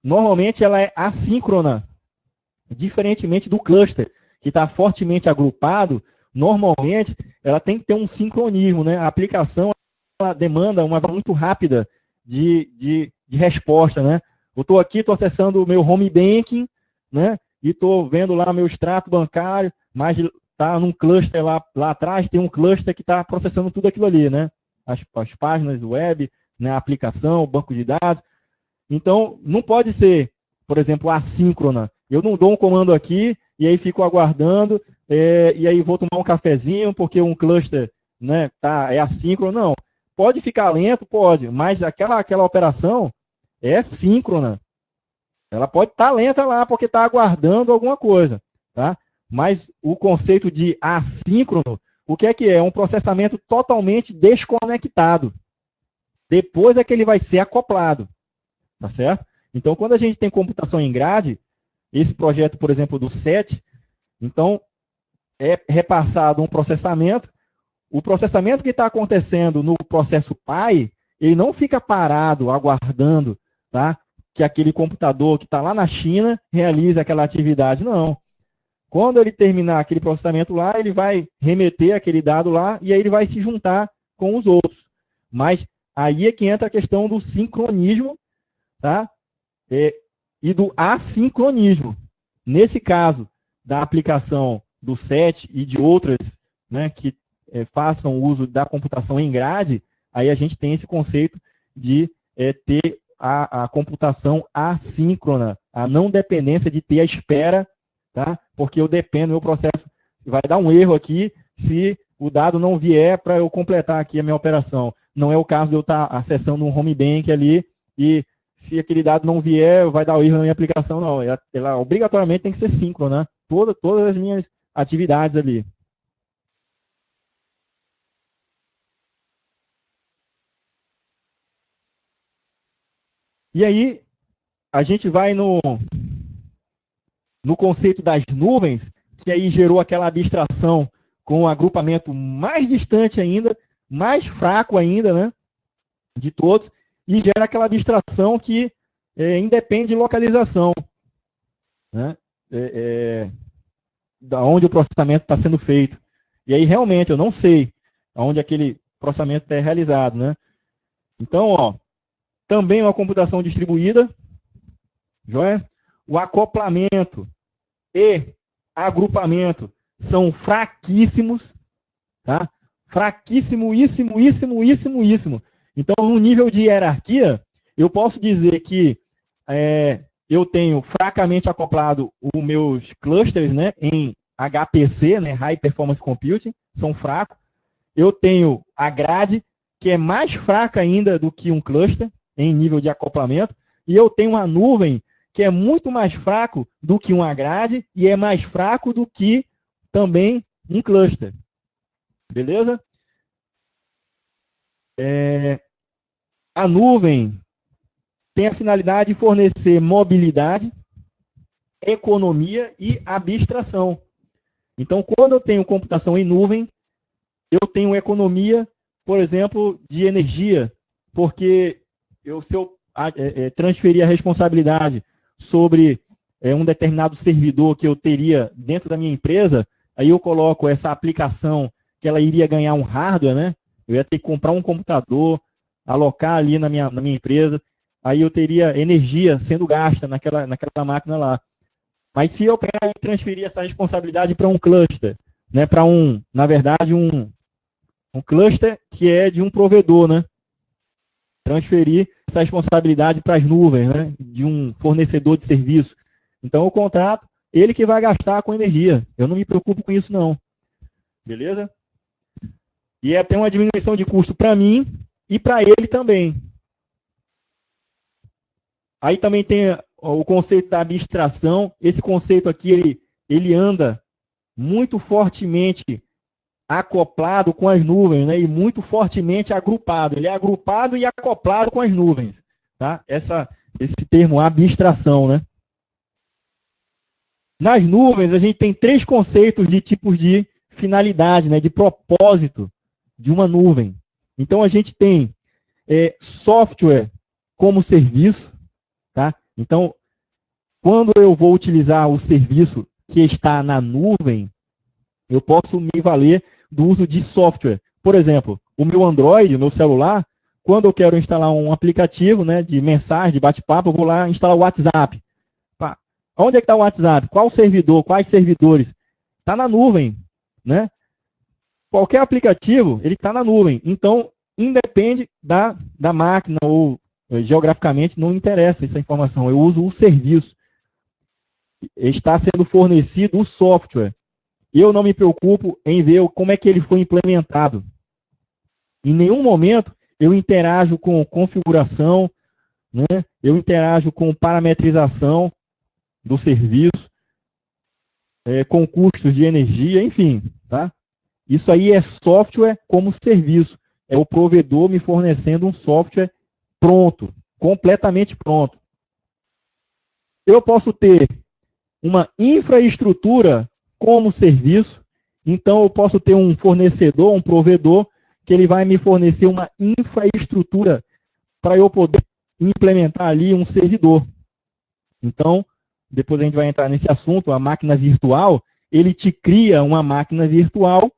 normalmente ela é assíncrona, diferentemente do cluster, que está fortemente agrupado, normalmente ela tem que ter um sincronismo, né? A aplicação ela demanda uma muito rápida de resposta, né? Eu estou aqui, estou acessando o meu home banking, né? E estou vendo lá meu extrato bancário, mas está num cluster lá atrás, tem um cluster que está processando tudo aquilo ali, né? As páginas web, né? A aplicação, o banco de dados. Então, não pode ser, por exemplo, assíncrona. Eu não dou um comando aqui e aí fico aguardando e aí vou tomar um cafezinho porque um cluster, né, é assíncrono. Não. Pode ficar lento? Pode, mas aquela operação é síncrona. Ela pode estar lenta lá porque está aguardando alguma coisa, tá? Mas o conceito de assíncrono, o que é? É um processamento totalmente desconectado. Depois é que ele vai ser acoplado, tá certo? Então, quando a gente tem computação em grade, esse projeto, por exemplo, do SET, então é repassado um processamento. O processamento que está acontecendo no processo pai, ele não fica parado, aguardando, tá, que aquele computador que está lá na China realize aquela atividade. Não. Quando ele terminar aquele processamento lá, ele vai remeter aquele dado lá e aí ele vai se juntar com os outros. Mas aí é que entra a questão do sincronismo, tá, e do assincronismo. Nesse caso da aplicação do SET e de outras, né, que façam uso da computação em grade, aí a gente tem esse conceito de ter a computação assíncrona, a não dependência de ter a espera, tá? Porque eu dependo, meu processo vai dar um erro aqui se o dado não vier para eu completar aqui a minha operação. Não é o caso de eu estar acessando um home bank ali e se aquele dado não vier, vai dar erro na minha aplicação, não. Ela obrigatoriamente tem que ser síncrona, né? Todas as minhas atividades ali. E aí, a gente vai no conceito das nuvens, que aí gerou aquela abstração com um agrupamento mais distante ainda, mais fraco ainda, né, de todos, e gera aquela abstração que independe de localização, né, da onde o processamento está sendo feito. E aí, realmente, eu não sei onde aquele processamento é realizado, né. Então, ó, também uma computação distribuída, joia? O acoplamento e agrupamento são fraquíssimos, tá? Fraquíssimo. Então, no nível de hierarquia, eu posso dizer que eu tenho fracamente acoplado os meus clusters, né, em HPC, né, High Performance Computing, são fracos. Eu tenho a grade, que é mais fraca ainda do que um cluster, em nível de acoplamento, e eu tenho uma nuvem que é muito mais fraco do que uma grade e é mais fraco do que também um cluster. Beleza? A nuvem tem a finalidade de fornecer mobilidade, economia e abstração. Então, quando eu tenho computação em nuvem, eu tenho economia, por exemplo, de energia, porque se eu transferir a responsabilidade sobre um determinado servidor que eu teria dentro da minha empresa, aí eu coloco essa aplicação que ela iria ganhar um hardware, né? Eu ia ter que comprar um computador, alocar ali na minha empresa, aí eu teria energia sendo gasta naquela máquina lá. Mas se eu pegar e transferir essa responsabilidade para um cluster, né? Para na verdade, um cluster que é de um provedor, né? Transferir essa responsabilidade para as nuvens, né, de um fornecedor de serviço. Então, o contrato, ele que vai gastar com energia. Eu não me preocupo com isso, não. Beleza? E até uma diminuição de custo para mim e para ele também. Aí também tem o conceito da abstração. Esse conceito aqui, ele anda muito fortemente acoplado com as nuvens, né? E muito fortemente agrupado. Ele é agrupado e acoplado com as nuvens, tá? Esse termo abstração, né? Nas nuvens, a gente tem 3 conceitos de tipos de finalidade, né? De propósito de uma nuvem. Então, a gente tem software como serviço, tá? Então, quando eu vou utilizar o serviço que está na nuvem, eu posso me valer do uso de software. Por exemplo, o meu Android, o meu celular, quando eu quero instalar um aplicativo, né, de mensagem, de bate-papo, eu vou lá instalar o WhatsApp. Pá, onde é que está o WhatsApp? Qual servidor? Quais servidores? Está na nuvem, né? Qualquer aplicativo, ele está na nuvem. Então, independe da máquina ou geograficamente, não interessa essa informação. Eu uso o serviço. Está sendo fornecido o software. Eu não me preocupo em ver como é que ele foi implementado. Em nenhum momento eu interajo com configuração, né? Eu interajo com parametrização do serviço, com custos de energia, enfim. Tá? Isso aí é software como serviço. É o provedor me fornecendo um software pronto, completamente pronto. Eu posso ter uma infraestrutura como serviço, então eu posso ter um fornecedor, um provedor, que ele vai me fornecer uma infraestrutura para eu poder implementar ali um servidor. Então, depois a gente vai entrar nesse assunto, a máquina virtual, ele te cria uma máquina virtual,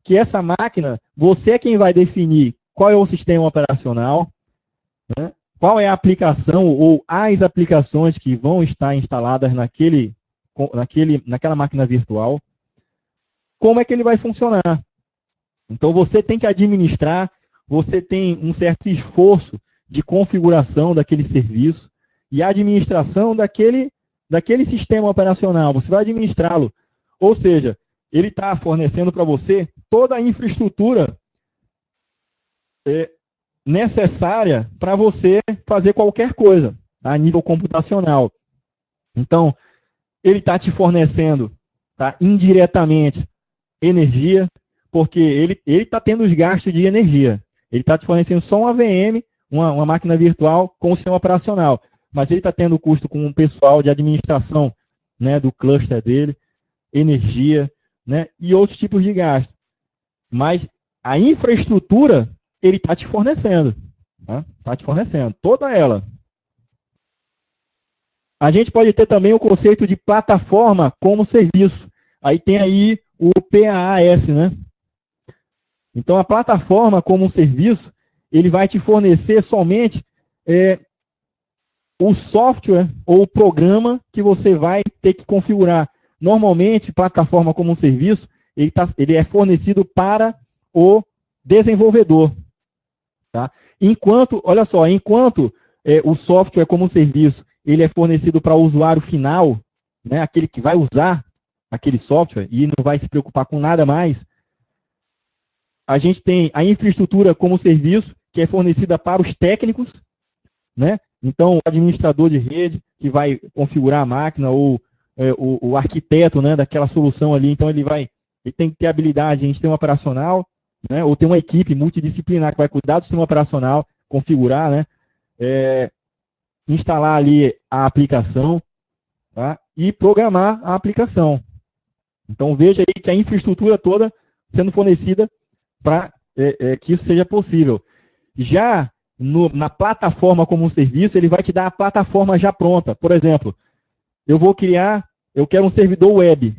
que essa máquina, você é quem vai definir qual é o sistema operacional, né? Qual é a aplicação ou as aplicações que vão estar instaladas naquela máquina virtual, como é que ele vai funcionar. Então, você tem que administrar, você tem um certo esforço de configuração daquele serviço e a administração daquele sistema operacional. Você vai administrá-lo. Ou seja, ele está fornecendo para você toda a infraestrutura necessária para você fazer qualquer coisa a nível computacional. Então, ele está te fornecendo, tá, indiretamente energia, porque ele está tendo os gastos de energia. Ele está te fornecendo só uma VM, uma máquina virtual com o sistema operacional. Mas ele está tendo custo com o pessoal de administração, né, do cluster dele, energia, né, e outros tipos de gasto. Mas a infraestrutura, ele está te fornecendo. Está te fornecendo, toda ela. A gente pode ter também o conceito de plataforma como serviço. Aí tem aí o PaaS, né? Então, a plataforma como um serviço, ele vai te fornecer somente o software ou o programa que você vai ter que configurar. Normalmente, plataforma como um serviço, ele é fornecido para o desenvolvedor. Tá? Enquanto o software como um serviço, ele é fornecido para o usuário final, né, aquele que vai usar aquele software e não vai se preocupar com nada mais, a gente tem a infraestrutura como serviço, que é fornecida para os técnicos, né? Então, o administrador de rede, que vai configurar a máquina, ou o arquiteto, né, daquela solução ali, então ele tem que ter habilidade em sistema operacional, né, ou ter uma equipe multidisciplinar que vai cuidar do sistema operacional, configurar, né, instalar ali a aplicação, tá, e programar a aplicação. Então, veja aí que a infraestrutura toda sendo fornecida para que isso seja possível. Já na plataforma como um serviço, ele vai te dar a plataforma já pronta. Por exemplo, eu quero um servidor web,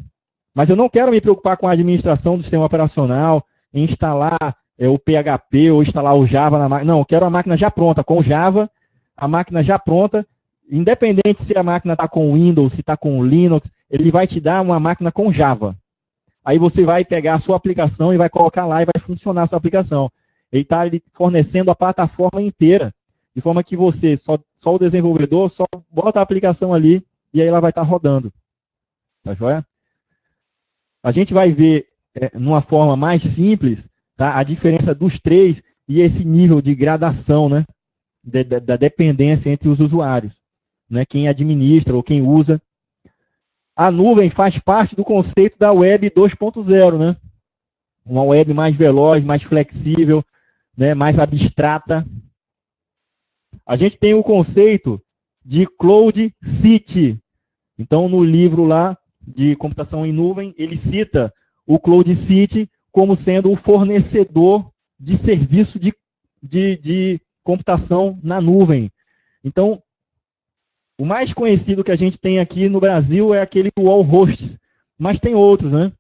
mas eu não quero me preocupar com a administração do sistema operacional, em instalar o PHP ou instalar o Java na máquina. Não, eu quero a máquina já pronta, com Java, a máquina já pronta, independente se a máquina está com Windows, se está com Linux, ele vai te dar uma máquina com Java. Aí você vai pegar a sua aplicação e vai colocar lá e vai funcionar a sua aplicação. Ele está fornecendo a plataforma inteira, de forma que você, só o desenvolvedor, só bota a aplicação ali e aí ela vai estar rodando. Tá joia? A gente vai ver, numa forma mais simples, tá, a diferença dos três e esse nível de gradação, né, da dependência entre os usuários, né, quem administra ou quem usa. A nuvem faz parte do conceito da web 2.0, né? Uma web mais veloz, mais flexível, né, mais abstrata. A gente tem o conceito de Cloud City. Então, no livro lá de computação em nuvem, ele cita o Cloud City como sendo o fornecedor de serviço de computação na nuvem. Então, o mais conhecido que a gente tem aqui no Brasil é aquele Wallhost, mas tem outros, né,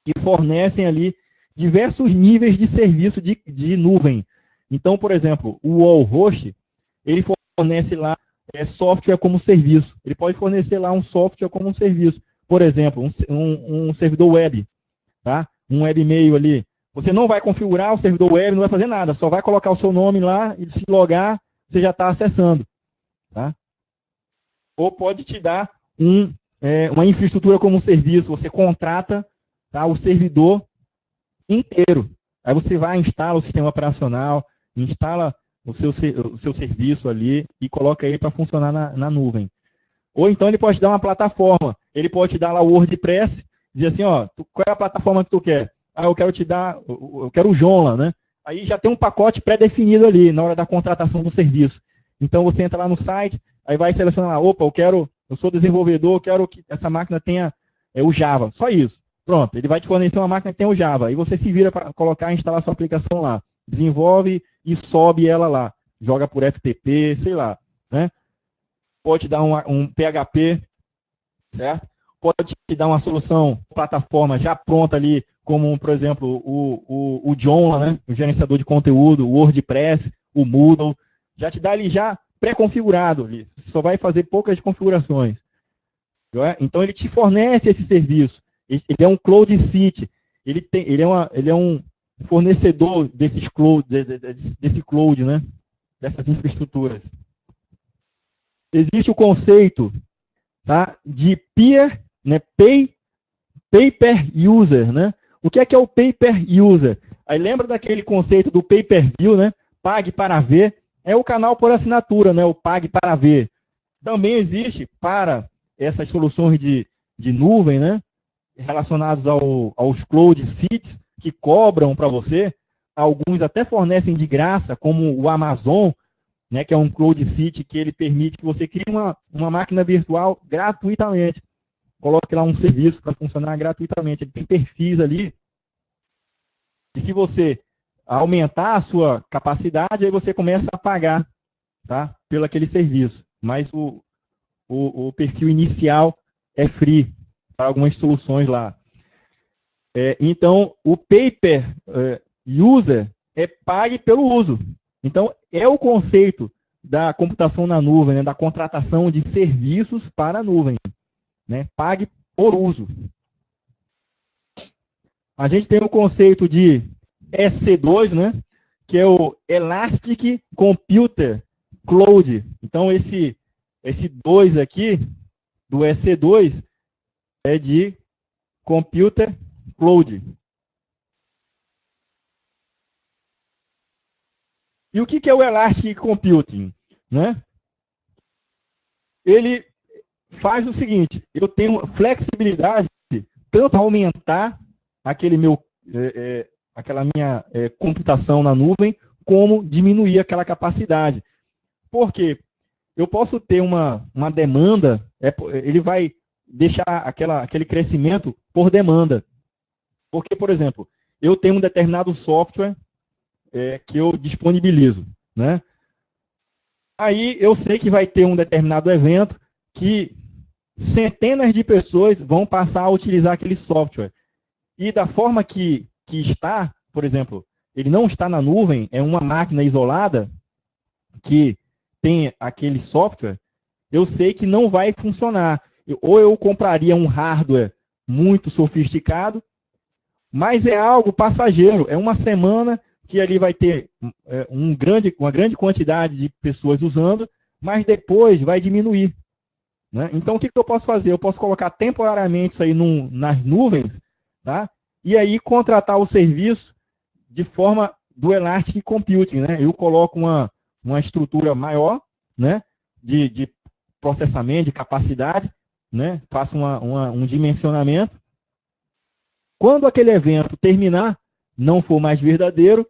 que fornecem ali diversos níveis de serviço de nuvem. Então, por exemplo, o Wallhost, ele fornece lá software como serviço. Ele pode fornecer lá um software como um serviço. Por exemplo, um servidor web, tá? Um webmail ali. Você não vai configurar o servidor web, não vai fazer nada, só vai colocar o seu nome lá e se logar, você já está acessando, tá? Ou pode te dar uma infraestrutura como um serviço, você contrata, tá, o servidor inteiro. Aí você vai, instala o sistema operacional, instala o seu serviço ali e coloca ele para funcionar na nuvem. Ou então ele pode te dar uma plataforma, ele pode te dar lá o WordPress, dizer assim, ó, qual é a plataforma que tu quer? Ah, eu quero o Joomla, né? Aí já tem um pacote pré-definido ali na hora da contratação do serviço. Então você entra lá no site, aí vai selecionar lá, opa, eu sou desenvolvedor, eu quero que essa máquina tenha o Java. Só isso. Pronto, ele vai te fornecer uma máquina que tem o Java. Aí você se vira para colocar e instalar sua aplicação lá. Desenvolve e sobe ela lá. Joga por FTP, sei lá. Né? Pode te dar um PHP, certo? Pode te dar uma solução, plataforma já pronta ali, como, por exemplo, o Joomla, né? O gerenciador de conteúdo, o WordPress, o Moodle. Já te dá ali já pré-configurado. Você só vai fazer poucas configurações. Então, ele te fornece esse serviço. Ele é um Cloud City. Ele é fornecedor desse cloud, né? Dessas infraestruturas. Existe o conceito, tá, de peer, né, pay per user, né? O que é o pay per user? Aí lembra daquele conceito do pay per view, né? Pague para ver. É o canal por assinatura, né? O pague para ver. Também existe para essas soluções de nuvem, né? Relacionados aos cloud seats que cobram para você. Alguns até fornecem de graça, como o Amazon, né? Que é um cloud seat que ele permite que você crie uma máquina virtual gratuitamente. Coloque lá um serviço para funcionar gratuitamente. Ele tem perfis ali. E se você aumentar a sua capacidade, aí você começa a pagar, tá, pelo aquele serviço. Mas o perfil inicial é free para algumas soluções lá. Então, o pay per user é pague pelo uso. Então, é o conceito da computação na nuvem, né, da contratação de serviços para a nuvem. Né? Pague por uso. A gente tem o conceito de EC2, né? Que é o Elastic Computer Cloud. Então, esse 2 aqui, do EC2, é de Computer Cloud. E o que é o Elastic Computing? Né? Ele faz o seguinte, eu tenho flexibilidade tanto para aumentar aquela minha computação na nuvem, como diminuir aquela capacidade. Por quê? Eu posso ter uma demanda, ele vai deixar aquele crescimento por demanda. Porque, por exemplo, eu tenho um determinado software que eu disponibilizo, né? Aí eu sei que vai ter um determinado evento que centenas de pessoas vão passar a utilizar aquele software. E da forma que está, por exemplo, ele não está na nuvem, é uma máquina isolada que tem aquele software, eu sei que não vai funcionar. Ou eu compraria um hardware muito sofisticado, mas é algo passageiro, é uma semana que ali vai ter uma grande quantidade de pessoas usando, mas depois vai diminuir. Né? Então, o que eu posso fazer? Eu posso colocar temporariamente isso aí nas nuvens, tá? E aí contratar o serviço de forma do Elastic Computing. Né? Eu coloco uma estrutura maior, né? de processamento, de capacidade, né? Faço um dimensionamento. Quando aquele evento terminar, não for mais verdadeiro,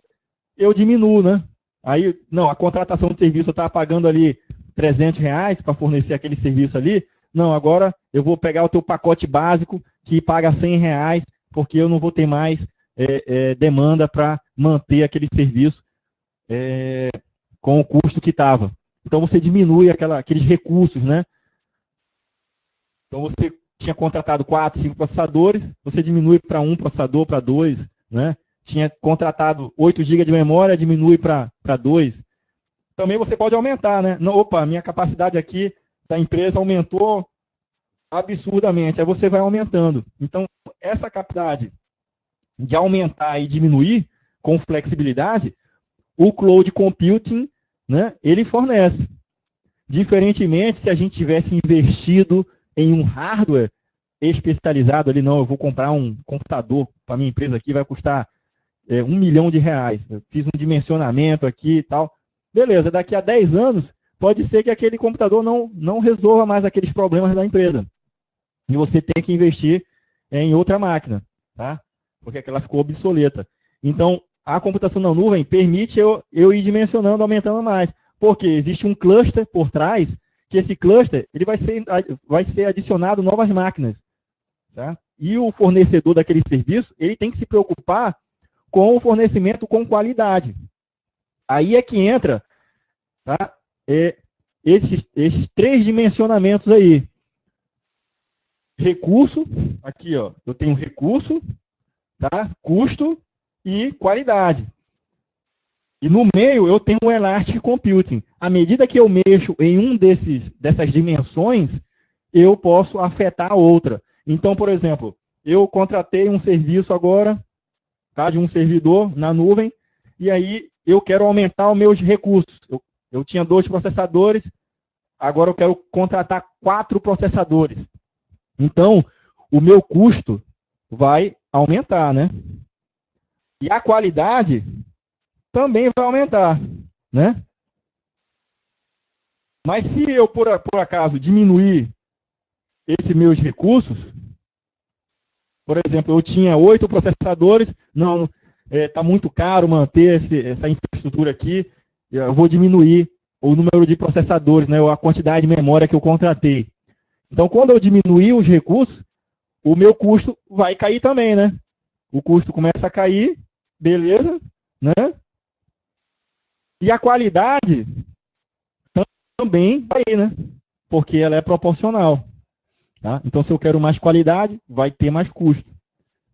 eu diminuo, né? Aí, não, a contratação de serviço eu estava pagando ali R$300 para fornecer aquele serviço ali. Não, agora eu vou pegar o teu pacote básico que paga R$100, porque eu não vou ter mais demanda para manter aquele serviço com o custo que estava. Então você diminui aqueles recursos, né? Então você tinha contratado 4, 5 processadores, você diminui para 1 processador, para 2, né? Tinha contratado 8 GB de memória, diminui para 2. Também você pode aumentar, né? Não, opa, minha capacidade aqui da empresa aumentou absurdamente. Aí você vai aumentando. Então, essa capacidade de aumentar e diminuir com flexibilidade, o Cloud Computing, né, ele fornece. Diferentemente, se a gente tivesse investido em um hardware especializado ali, não, eu vou comprar um computador para minha empresa aqui, vai custar R$1 milhão. Eu fiz um dimensionamento aqui e tal. Beleza, daqui a 10 anos, pode ser que aquele computador não resolva mais aqueles problemas da empresa. E você tem que investir em outra máquina, tá? Porque aquela ficou obsoleta. Então, a computação na nuvem permite eu ir dimensionando, aumentando mais. Porque existe um cluster por trás, que esse cluster ele vai ser adicionado novas máquinas. Tá? E o fornecedor daquele serviço, ele tem que se preocupar com o fornecimento com qualidade. Aí é que entra, tá? Esses 3 dimensionamentos aí. Recurso, aqui ó, eu tenho recurso, tá? Custo e qualidade. E no meio eu tenho o Elastic Computing. À medida que eu mexo em dessas dimensões, eu posso afetar a outra. Então, por exemplo, eu contratei um serviço agora tá, de um servidor na nuvem, e aí eu quero aumentar os meus recursos. Eu tinha 2 processadores, agora eu quero contratar 4 processadores. Então, o meu custo vai aumentar, né? E a qualidade também vai aumentar, né? Mas se eu, por acaso, diminuir esses meus recursos, por exemplo, eu tinha 8 processadores, não, está muito caro manter essa infraestrutura aqui, eu vou diminuir o número de processadores, né, a quantidade de memória que eu contratei. Então, quando eu diminuir os recursos, o meu custo vai cair também, né? O custo começa a cair, beleza, né? E a qualidade também vai, né? Porque ela é proporcional. Tá? Então, se eu quero mais qualidade, vai ter mais custo.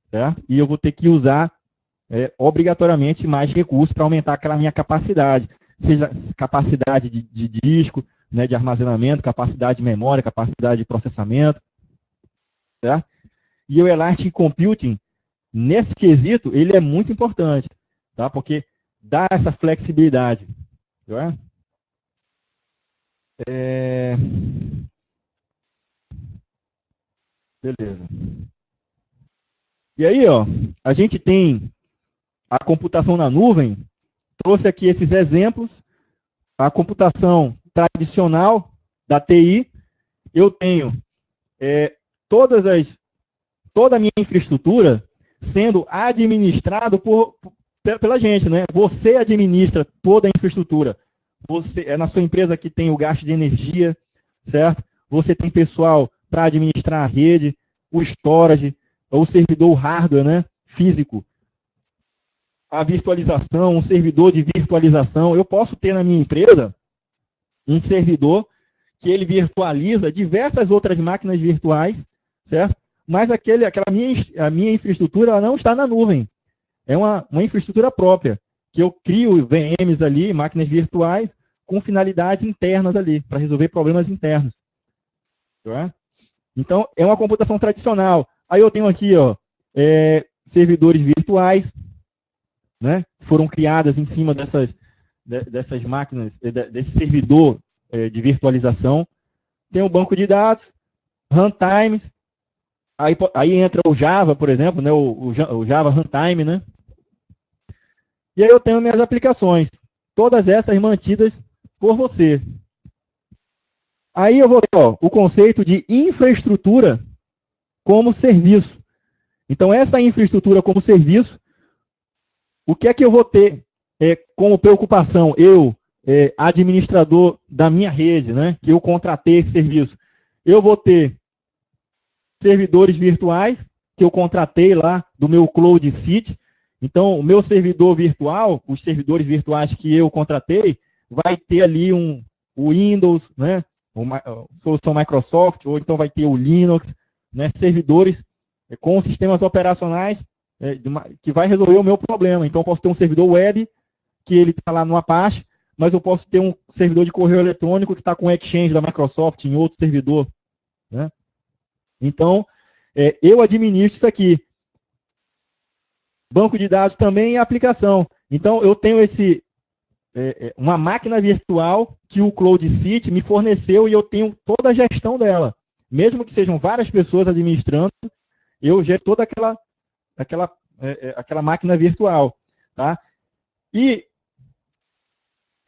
Certo? E eu vou ter que usar, obrigatoriamente, mais recursos para aumentar aquela minha capacidade. Seja capacidade de disco, né, de armazenamento, capacidade de memória, capacidade de processamento. Certo? E o Elastic Computing, nesse quesito, ele é muito importante. Tá? Porque dá essa flexibilidade. Certo? Beleza. E aí, ó, a gente tem a computação na nuvem, trouxe aqui esses exemplos, a computação tradicional da TI, eu tenho toda a minha infraestrutura sendo administrado pela gente, né? Você administra toda a infraestrutura. Você, na sua empresa que tem o gasto de energia, certo? Você tem pessoal para administrar a rede, o storage, o servidor hardware, né, físico, a virtualização, um servidor de virtualização. Eu posso ter na minha empresa um servidor que ele virtualiza diversas outras máquinas virtuais, certo? Mas a minha infraestrutura ela não está na nuvem. É uma infraestrutura própria, que eu crio VMs ali, máquinas virtuais, com finalidades internas ali, para resolver problemas internos. Tá? Então, é uma computação tradicional. Aí eu tenho aqui, ó, servidores virtuais, né, que foram criadas em cima dessas máquinas, desse servidor de virtualização. Tem um banco de dados, runtime, aí entra o Java, por exemplo, né, o Java Runtime, né? E aí eu tenho minhas aplicações, todas essas mantidas por você. Aí eu vou ter o conceito de infraestrutura como serviço. Então, essa infraestrutura como serviço, o que é que eu vou ter como preocupação? Eu, administrador da minha rede, né, que eu contratei esse serviço, eu vou ter servidores virtuais que eu contratei lá do meu Cloud City. Então, o meu servidor virtual, os servidores virtuais que eu contratei, vai ter ali o Windows, né, solução Microsoft, ou então vai ter o Linux, né, servidores com sistemas operacionais que vai resolver o meu problema. Então, eu posso ter um servidor web, que ele está lá no Apache, mas eu posso ter um servidor de correio eletrônico que está com o Exchange da Microsoft em outro servidor. Né? Então, eu administro isso aqui. Banco de dados também e aplicação. Então, eu tenho uma máquina virtual que o Cloud City me forneceu e eu tenho toda a gestão dela. Mesmo que sejam várias pessoas administrando, eu gero toda aquela máquina virtual. Tá? E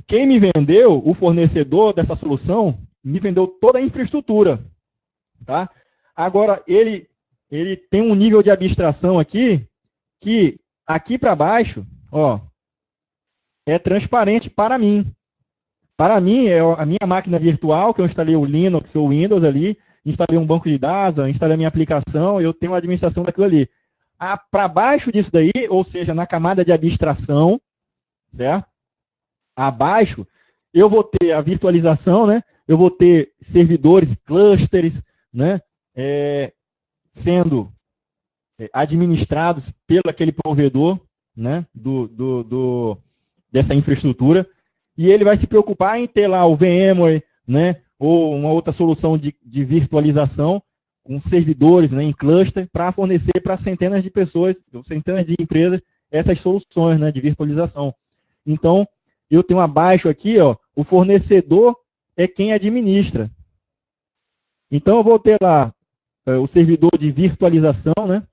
quem me vendeu, o fornecedor dessa solução, me vendeu toda a infraestrutura. Tá? Agora, ele tem um nível de abstração aqui, que aqui para baixo, ó, é transparente para mim. Para mim, é a minha máquina virtual, que eu instalei o Linux ou o Windows ali, instalei um banco de dados, instalei a minha aplicação, eu tenho a administração daquilo ali. Para baixo disso daí, ou seja, na camada de abstração, certo? Abaixo, eu vou ter a virtualização, né? Eu vou ter servidores, clusters, né? Sendo administrados pelo aquele provedor, né? Dessa infraestrutura. E ele vai se preocupar em ter lá o VMware, né? Ou uma outra solução de virtualização com servidores, né, em cluster, para fornecer para centenas de pessoas, centenas de empresas essas soluções, né, de virtualização. Então, eu tenho abaixo aqui, ó, o fornecedor é quem administra. Então, eu vou ter lá o servidor de virtualização, né,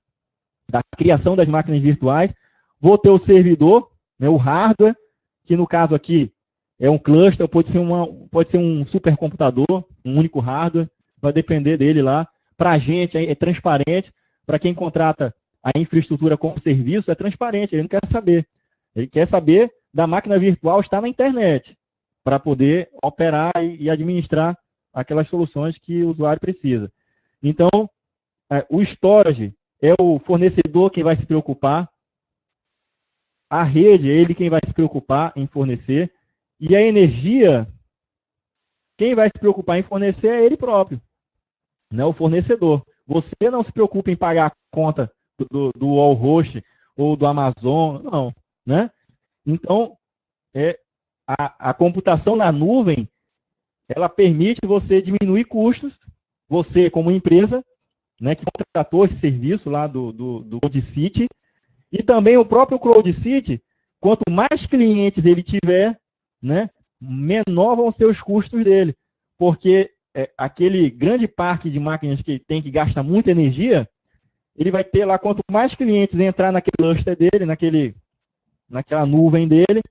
da criação das máquinas virtuais. Vou ter o servidor, né, o hardware, que no caso aqui é um cluster, pode ser um supercomputador, um único hardware, vai depender dele lá. Para a gente é transparente, para quem contrata a infraestrutura como serviço é transparente, ele não quer saber. Ele quer saber da máquina virtual estar na internet, para poder operar e administrar aquelas soluções que o usuário precisa. Então, o storage é o fornecedor quem vai se preocupar, a rede é ele quem vai se preocupar em fornecer, e a energia, quem vai se preocupar em fornecer é ele próprio, né, o fornecedor. Você não se preocupa em pagar a conta do Allhost ou do Amazon, não, né? Então, a computação na nuvem, ela permite você diminuir custos, você como empresa, né, que contratou esse serviço lá do CloudCity, e também o próprio CloudCity, quanto mais clientes ele tiver, né, menor vão ser os custos dele, porque aquele grande parque de máquinas que ele tem, que gasta muita energia, ele vai ter lá, quanto mais clientes entrar naquele cluster dele, naquela nuvem dele,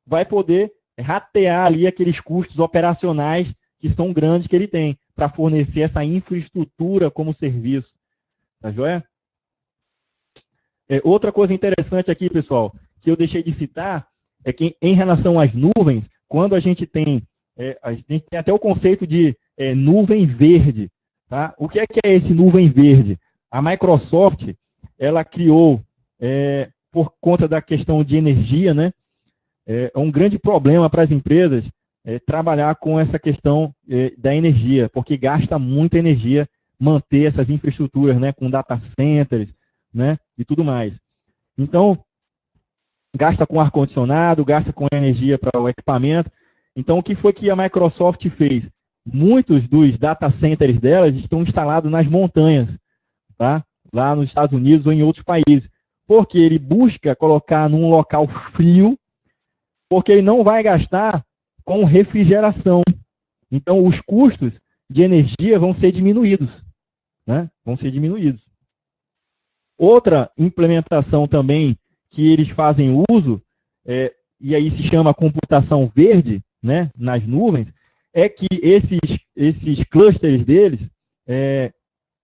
vai poder ratear ali aqueles custos operacionais que são grandes que ele tem, para fornecer essa infraestrutura como serviço. Tá joia? Outra coisa interessante aqui, pessoal, que eu deixei de citar, é que em relação às nuvens, quando a gente tem até o conceito de nuvem verde. Tá? O que é esse nuvem verde? A Microsoft, ela criou, por conta da questão de energia, né, é um grande problema para as empresas trabalhar com essa questão da energia, porque gasta muita energia manter essas infraestruturas, né, com data centers, né, e tudo mais. Então, gasta com ar-condicionado, gasta com energia para o equipamento. Então, o que foi que a Microsoft fez? Muitos dos data centers delas estão instalados nas montanhas, tá? Lá nos Estados Unidos ou em outros países, porque ele busca colocar num local frio, porque ele não vai gastar com refrigeração. Então, os custos de energia vão ser diminuídos, né? Vão ser diminuídos. Outra implementação também que eles fazem uso, e aí se chama computação verde, né, nas nuvens, é que esses clusters deles,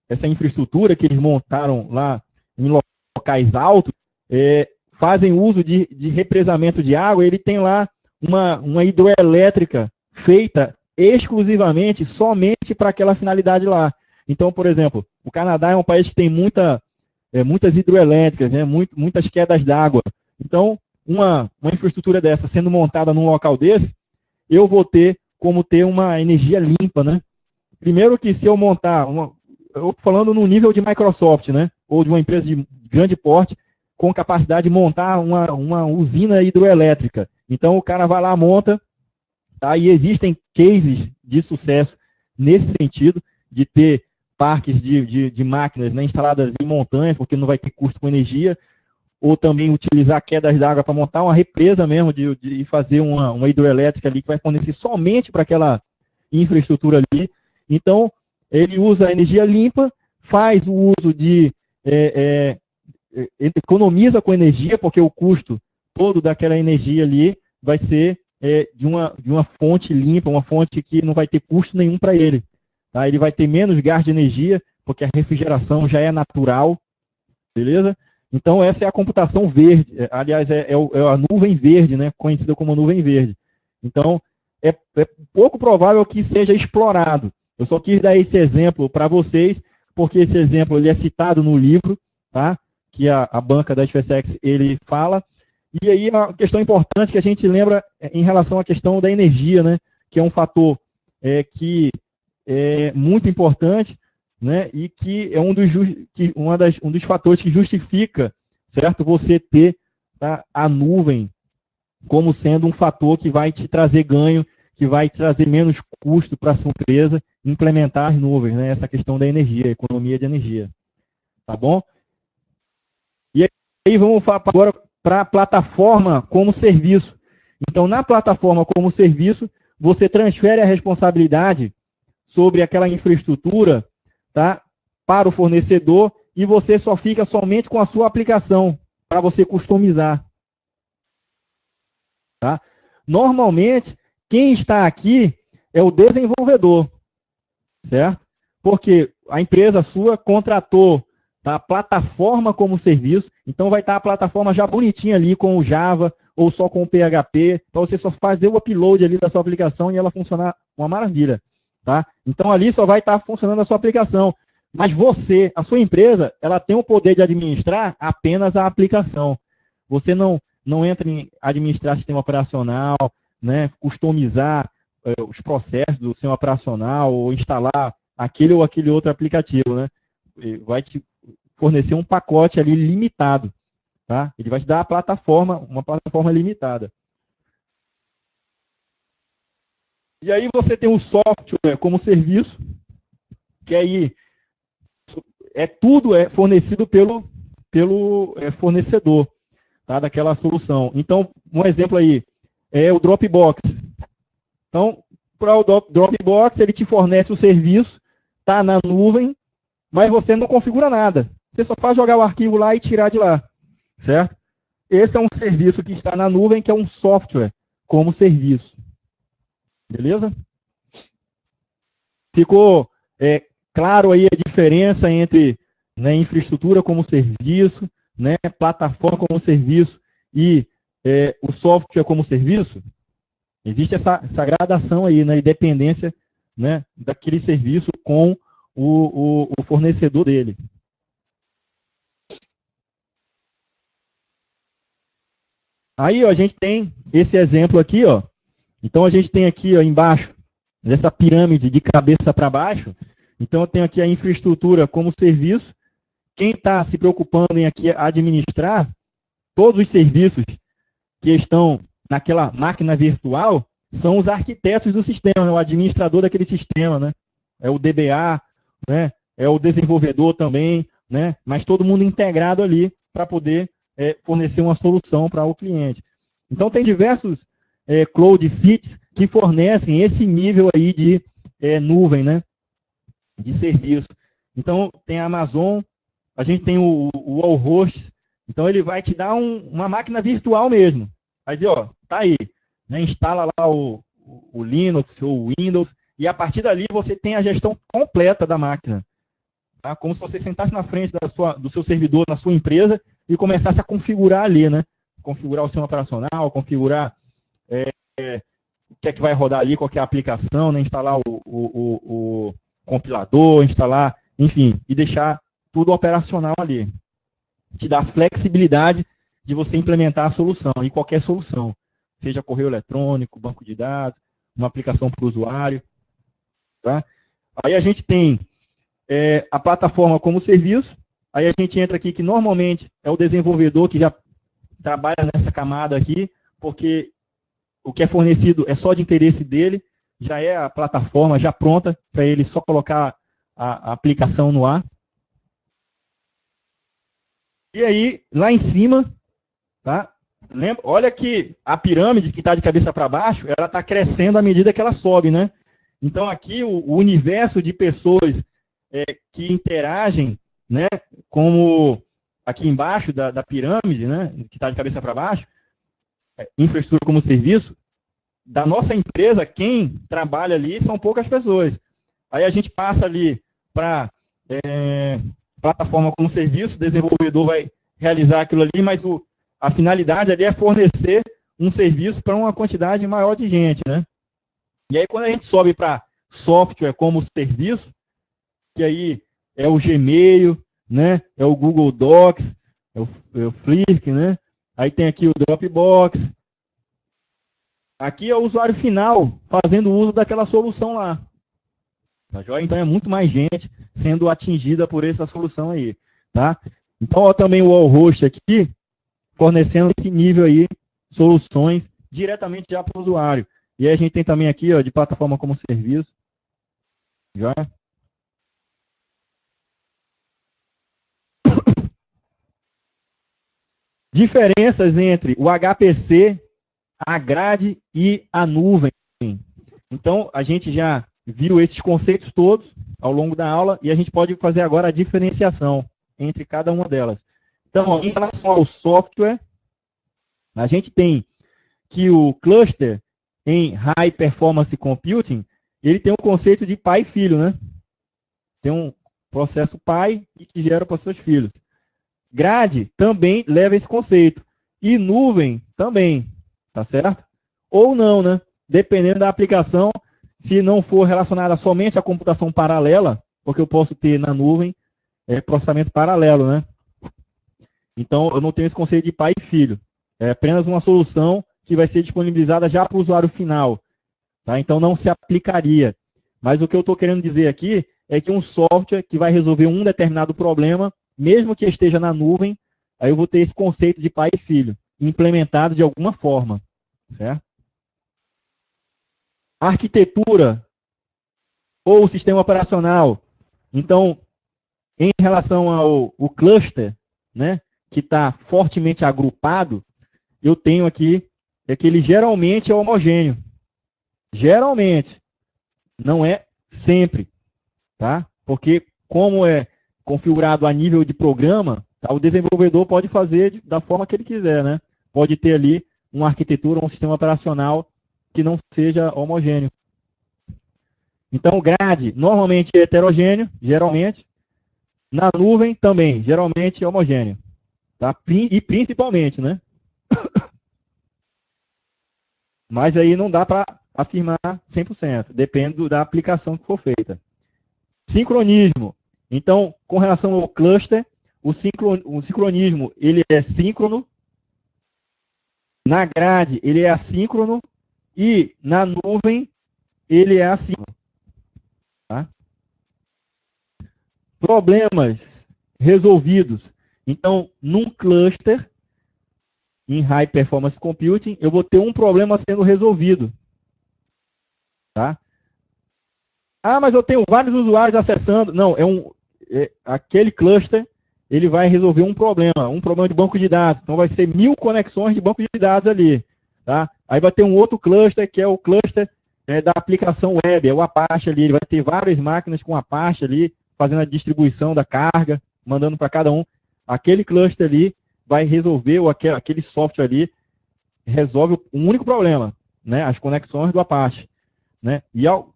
essa infraestrutura que eles montaram lá em locais altos, fazem uso de represamento de água. Ele tem lá uma hidroelétrica feita exclusivamente, somente para aquela finalidade lá. Então, por exemplo, o Canadá é um país que tem muitas hidroelétricas, né, muitas quedas d'água. Então, uma infraestrutura dessa sendo montada num local desse, eu vou ter como ter uma energia limpa, né? Primeiro que se eu montar, eu falando no nível de Microsoft, né, ou de uma empresa de grande porte, com capacidade de montar uma usina hidroelétrica. Então, o cara vai lá, monta, tá? E existem cases de sucesso nesse sentido, de ter parques de máquinas, né, instaladas em montanhas, porque não vai ter custo com energia, ou também utilizar quedas d'água para montar uma represa mesmo, de fazer uma hidroelétrica ali que vai fornecer somente para aquela infraestrutura ali. Então, ele usa energia limpa, faz o uso economiza com energia, porque o custo todo daquela energia ali vai ser de uma fonte limpa, uma fonte que não vai ter custo nenhum para ele. Tá? Ele vai ter menos gasto de energia, porque a refrigeração já é natural, beleza? Então, essa é a computação verde, aliás, é a nuvem verde, né, conhecida como nuvem verde. Então, é pouco provável que seja explorado. Eu só quis dar esse exemplo para vocês, porque esse exemplo ele é citado no livro, tá? Que a banca da SpaceX ele fala. E aí, uma questão importante que a gente lembra em relação à questão da energia, né, que é um fator que é muito importante, né, e que é um dos fatores que justifica, certo, você ter, tá, a nuvem como sendo um fator que vai te trazer ganho, que vai trazer menos custo para a sua empresa implementar as nuvens, né, essa questão da energia, economia de energia. Tá bom? E aí vamos agora para a plataforma como serviço. Então, na plataforma como serviço, você transfere a responsabilidade sobre aquela infraestrutura, tá, para o fornecedor e você só fica somente com a sua aplicação para você customizar. Tá? Normalmente, quem está aqui é o desenvolvedor, certo? Porque a empresa sua contratou, tá, a plataforma como serviço, então vai estar a plataforma já bonitinha ali com o Java ou só com o PHP, para você só fazer o upload ali da sua aplicação e ela funcionar uma maravilha. Tá? Então ali só vai estar funcionando a sua aplicação. Mas você, a sua empresa, ela tem o poder de administrar apenas a aplicação. Você não entra em administrar sistema operacional, né, customizar os processos do sistema operacional ou instalar aquele ou aquele outro aplicativo, né? Vai te fornecer um pacote ali limitado, tá? Ele vai te dar a plataforma, uma plataforma limitada. E aí você tem o software como serviço, que aí tudo é fornecido pelo fornecedor, tá, daquela solução. Então, um exemplo aí é o Dropbox. Então, para o Dropbox, ele te fornece o serviço, está na nuvem, mas você não configura nada. Você só faz jogar o arquivo lá e tirar de lá, certo? Esse é um serviço que está na nuvem, que é um software como serviço. Beleza? Ficou claro aí a diferença entre, né, infraestrutura como serviço, né, plataforma como serviço e o software como serviço? Existe essa gradação aí, na dependência, né, daquele serviço com o fornecedor dele. Aí, ó, a gente tem esse exemplo aqui, ó. Então, a gente tem aqui, ó, embaixo, nessa pirâmide de cabeça para baixo. Então, eu tenho aqui a infraestrutura como serviço. Quem está se preocupando em aqui administrar todos os serviços que estão naquela máquina virtual são os arquitetos do sistema, né? O administrador daquele sistema, né? É o DBA, né? É o desenvolvedor também, né? Mas todo mundo integrado ali para poder fornecer uma solução para o cliente. Então, tem diversos cloud seats que fornecem esse nível aí de nuvem, né? De serviço. Então, tem a Amazon, a gente tem o Wallhost, então ele vai te dar uma máquina virtual mesmo. Vai dizer, ó, tá aí, né? Instala lá o Linux ou o Windows, e a partir dali você tem a gestão completa da máquina. Tá? Como se você sentasse na frente do seu servidor na sua empresa e começasse a configurar ali, né? Configurar o sistema operacional, configurar o que é que vai rodar ali, qual é a aplicação, né? Instalar o compilador, instalar, enfim, e deixar tudo operacional ali. Te dá flexibilidade de você implementar a solução, e qualquer solução, seja correio eletrônico, banco de dados, uma aplicação para o usuário. Tá? Aí a gente tem a plataforma como serviço, aí a gente entra aqui que normalmente é o desenvolvedor que já trabalha nessa camada aqui, porque o que é fornecido é só de interesse dele, já é a plataforma já pronta para ele só colocar a aplicação no ar. E aí, lá em cima, tá? Lembra? Olha que a pirâmide que está de cabeça para baixo, ela está crescendo à medida que ela sobe, né? Então, aqui, o universo de pessoas que interagem, né? Como aqui embaixo da pirâmide, né? Que está de cabeça para baixo, infraestrutura como serviço, da nossa empresa, quem trabalha ali são poucas pessoas. Aí a gente passa ali para plataforma como serviço, o desenvolvedor vai realizar aquilo ali, mas a finalidade ali é fornecer um serviço para uma quantidade maior de gente, né? E aí, quando a gente sobe para software como serviço, que aí é o Gmail, né? É o Google Docs, é o Flickr, né? Aí tem aqui o Dropbox. Aqui é o usuário final fazendo uso daquela solução lá. Tá joia? Então é muito mais gente sendo atingida por essa solução aí. Tá? Então, ó, também o Wallhost aqui, fornecendo esse nível aí, soluções diretamente já para o usuário. E aí a gente tem também aqui, ó, de plataforma como serviço. Já. Diferenças entre o HPC, a grade e a nuvem. Então, a gente já viu esses conceitos todos ao longo da aula e a gente pode fazer agora a diferenciação entre cada uma delas. Então, em relação ao software, a gente tem que o cluster em High Performance Computing, ele tem um conceito de pai e filho, né? Tem um processo pai e que gera para seus filhos. Grade também leva esse conceito. E nuvem também, tá certo? Ou não, né? Dependendo da aplicação, se não for relacionada somente à computação paralela, porque eu posso ter na nuvem processamento paralelo, né? Então, eu não tenho esse conceito de pai e filho. É apenas uma solução que vai ser disponibilizada já para o usuário final. Tá? Então, não se aplicaria. Mas o que eu estou querendo dizer aqui é que um software que vai resolver um determinado problema, mesmo que esteja na nuvem, aí eu vou ter esse conceito de pai e filho, implementado de alguma forma. Certo? Arquitetura ou sistema operacional. Então, em relação ao cluster, né, que está fortemente agrupado, eu tenho aqui que ele geralmente é homogêneo. Geralmente. Não é sempre. Tá? Porque como é configurado a nível de programa, tá, o desenvolvedor pode fazer da forma que ele quiser. Né? Pode ter ali uma arquitetura, um sistema operacional que não seja homogêneo. Então, o grade normalmente é heterogêneo, geralmente. Na nuvem também, geralmente é homogêneo. Tá? E principalmente, né? Mas aí não dá para afirmar 100%, depende da aplicação que for feita. Sincronismo. Então, com relação ao cluster, o sincronismo ele é síncrono, na grade ele é assíncrono e na nuvem ele é assíncrono. Tá? Problemas resolvidos. Então, num cluster, em High Performance Computing, eu vou ter um problema sendo resolvido. Tá? Ah, mas eu tenho vários usuários acessando. Não, aquele cluster, ele vai resolver um problema de banco de dados. Então, vai ser 1000 conexões de banco de dados ali. Tá? Aí vai ter um outro cluster, que é o cluster da aplicação web, é o Apache ali. Ele vai ter várias máquinas com Apache ali, fazendo a distribuição da carga, mandando para cada um. Aquele cluster ali vai resolver, ou aquele software ali, resolve um único problema, né? As conexões do Apache. Né? E o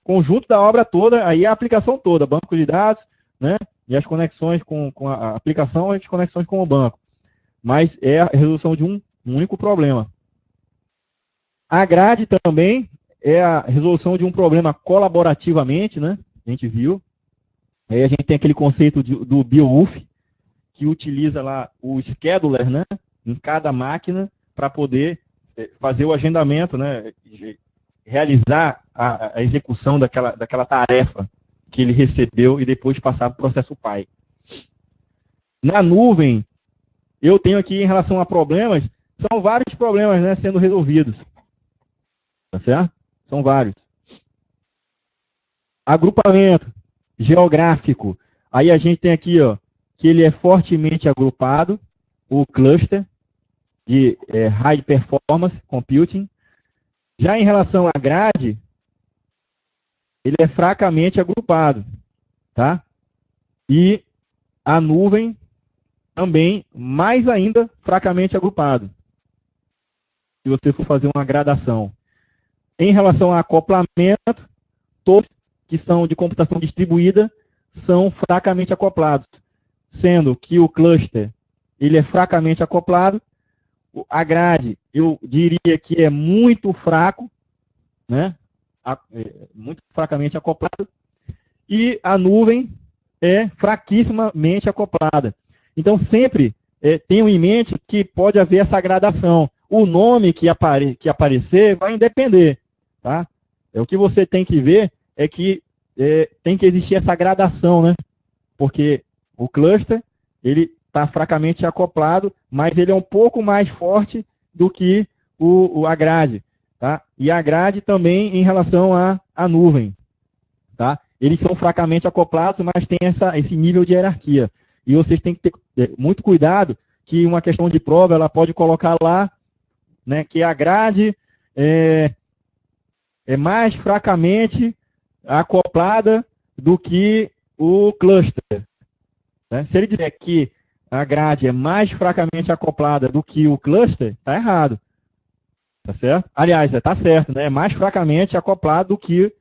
conjunto da obra toda, aí é a aplicação toda, banco de dados, né? E as conexões com a aplicação e as conexões com o banco. Mas é a resolução de um único problema. A grade também é a resolução de um problema colaborativamente, né? A gente viu. Aí a gente tem aquele conceito do Beowulf, que utiliza lá o scheduler, né? Em cada máquina para poder fazer o agendamento, né? Realizar a execução daquela tarefa que ele recebeu e depois passar para o processo pai. Na nuvem, eu tenho aqui em relação a problemas, são vários problemas, né, sendo resolvidos. Tá certo? São vários. Agrupamento geográfico. Aí a gente tem aqui, ó, que ele é fortemente agrupado, o cluster de High Performance Computing. Já em relação à grade, ele é fracamente agrupado, tá? E a nuvem também, mais ainda, fracamente agrupado. Se você for fazer uma gradação. Em relação a acoplamento, todos que são de computação distribuída são fracamente acoplados, sendo que o cluster ele é fracamente acoplado. A grade, eu diria que é muito fraco, né? Muito fracamente acoplado, e a nuvem é fraquissimamente acoplada. Então, sempre tenham em mente que pode haver essa gradação. O nome que aparecer vai depender. Tá? O que você tem que ver é que tem que existir essa gradação, né? Porque o cluster ele está fracamente acoplado, mas ele é um pouco mais forte do que a grade. Tá? E a grade também em relação à nuvem. Tá? Eles são fracamente acoplados, mas tem esse nível de hierarquia. E vocês têm que ter muito cuidado que uma questão de prova, ela pode colocar lá, né, que a grade é mais fracamente acoplada do que o cluster. Né? Se ele disser que a grade é mais fracamente acoplada do que o cluster, está errado. Tá certo? Aliás, está certo, né? É mais fracamente acoplado do que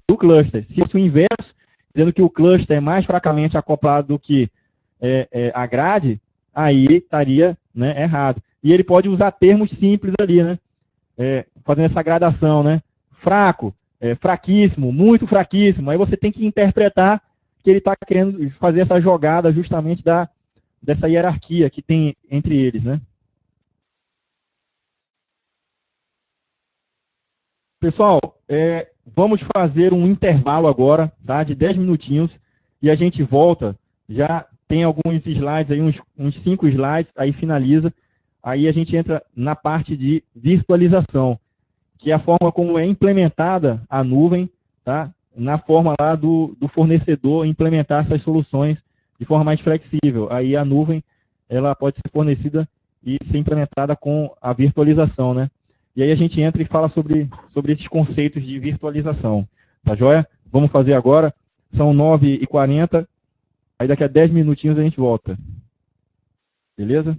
o cluster. Se isso é o inverso, dizendo que o cluster é mais fracamente acoplado do que a grade, aí estaria, né, errado. E ele pode usar termos simples ali, né? Fazendo essa gradação, né? Fraco, fraquíssimo, muito fraquíssimo. Aí você tem que interpretar que ele está querendo fazer essa jogada justamente dessa hierarquia que tem entre eles, né? Pessoal, vamos fazer um intervalo agora, tá? De 10 minutinhos, e a gente volta. Já tem alguns slides aí, uns 5 slides, aí finaliza. Aí a gente entra na parte de virtualização, que é a forma como é implementada a nuvem, tá? Na forma lá do fornecedor implementar essas soluções de forma mais flexível. Aí a nuvem, ela pode ser fornecida e ser implementada com a virtualização, né? E aí a gente entra e fala sobre esses conceitos de virtualização. Tá joia? Vamos fazer agora. São 9h40. Aí daqui a 10 minutinhos a gente volta. Beleza?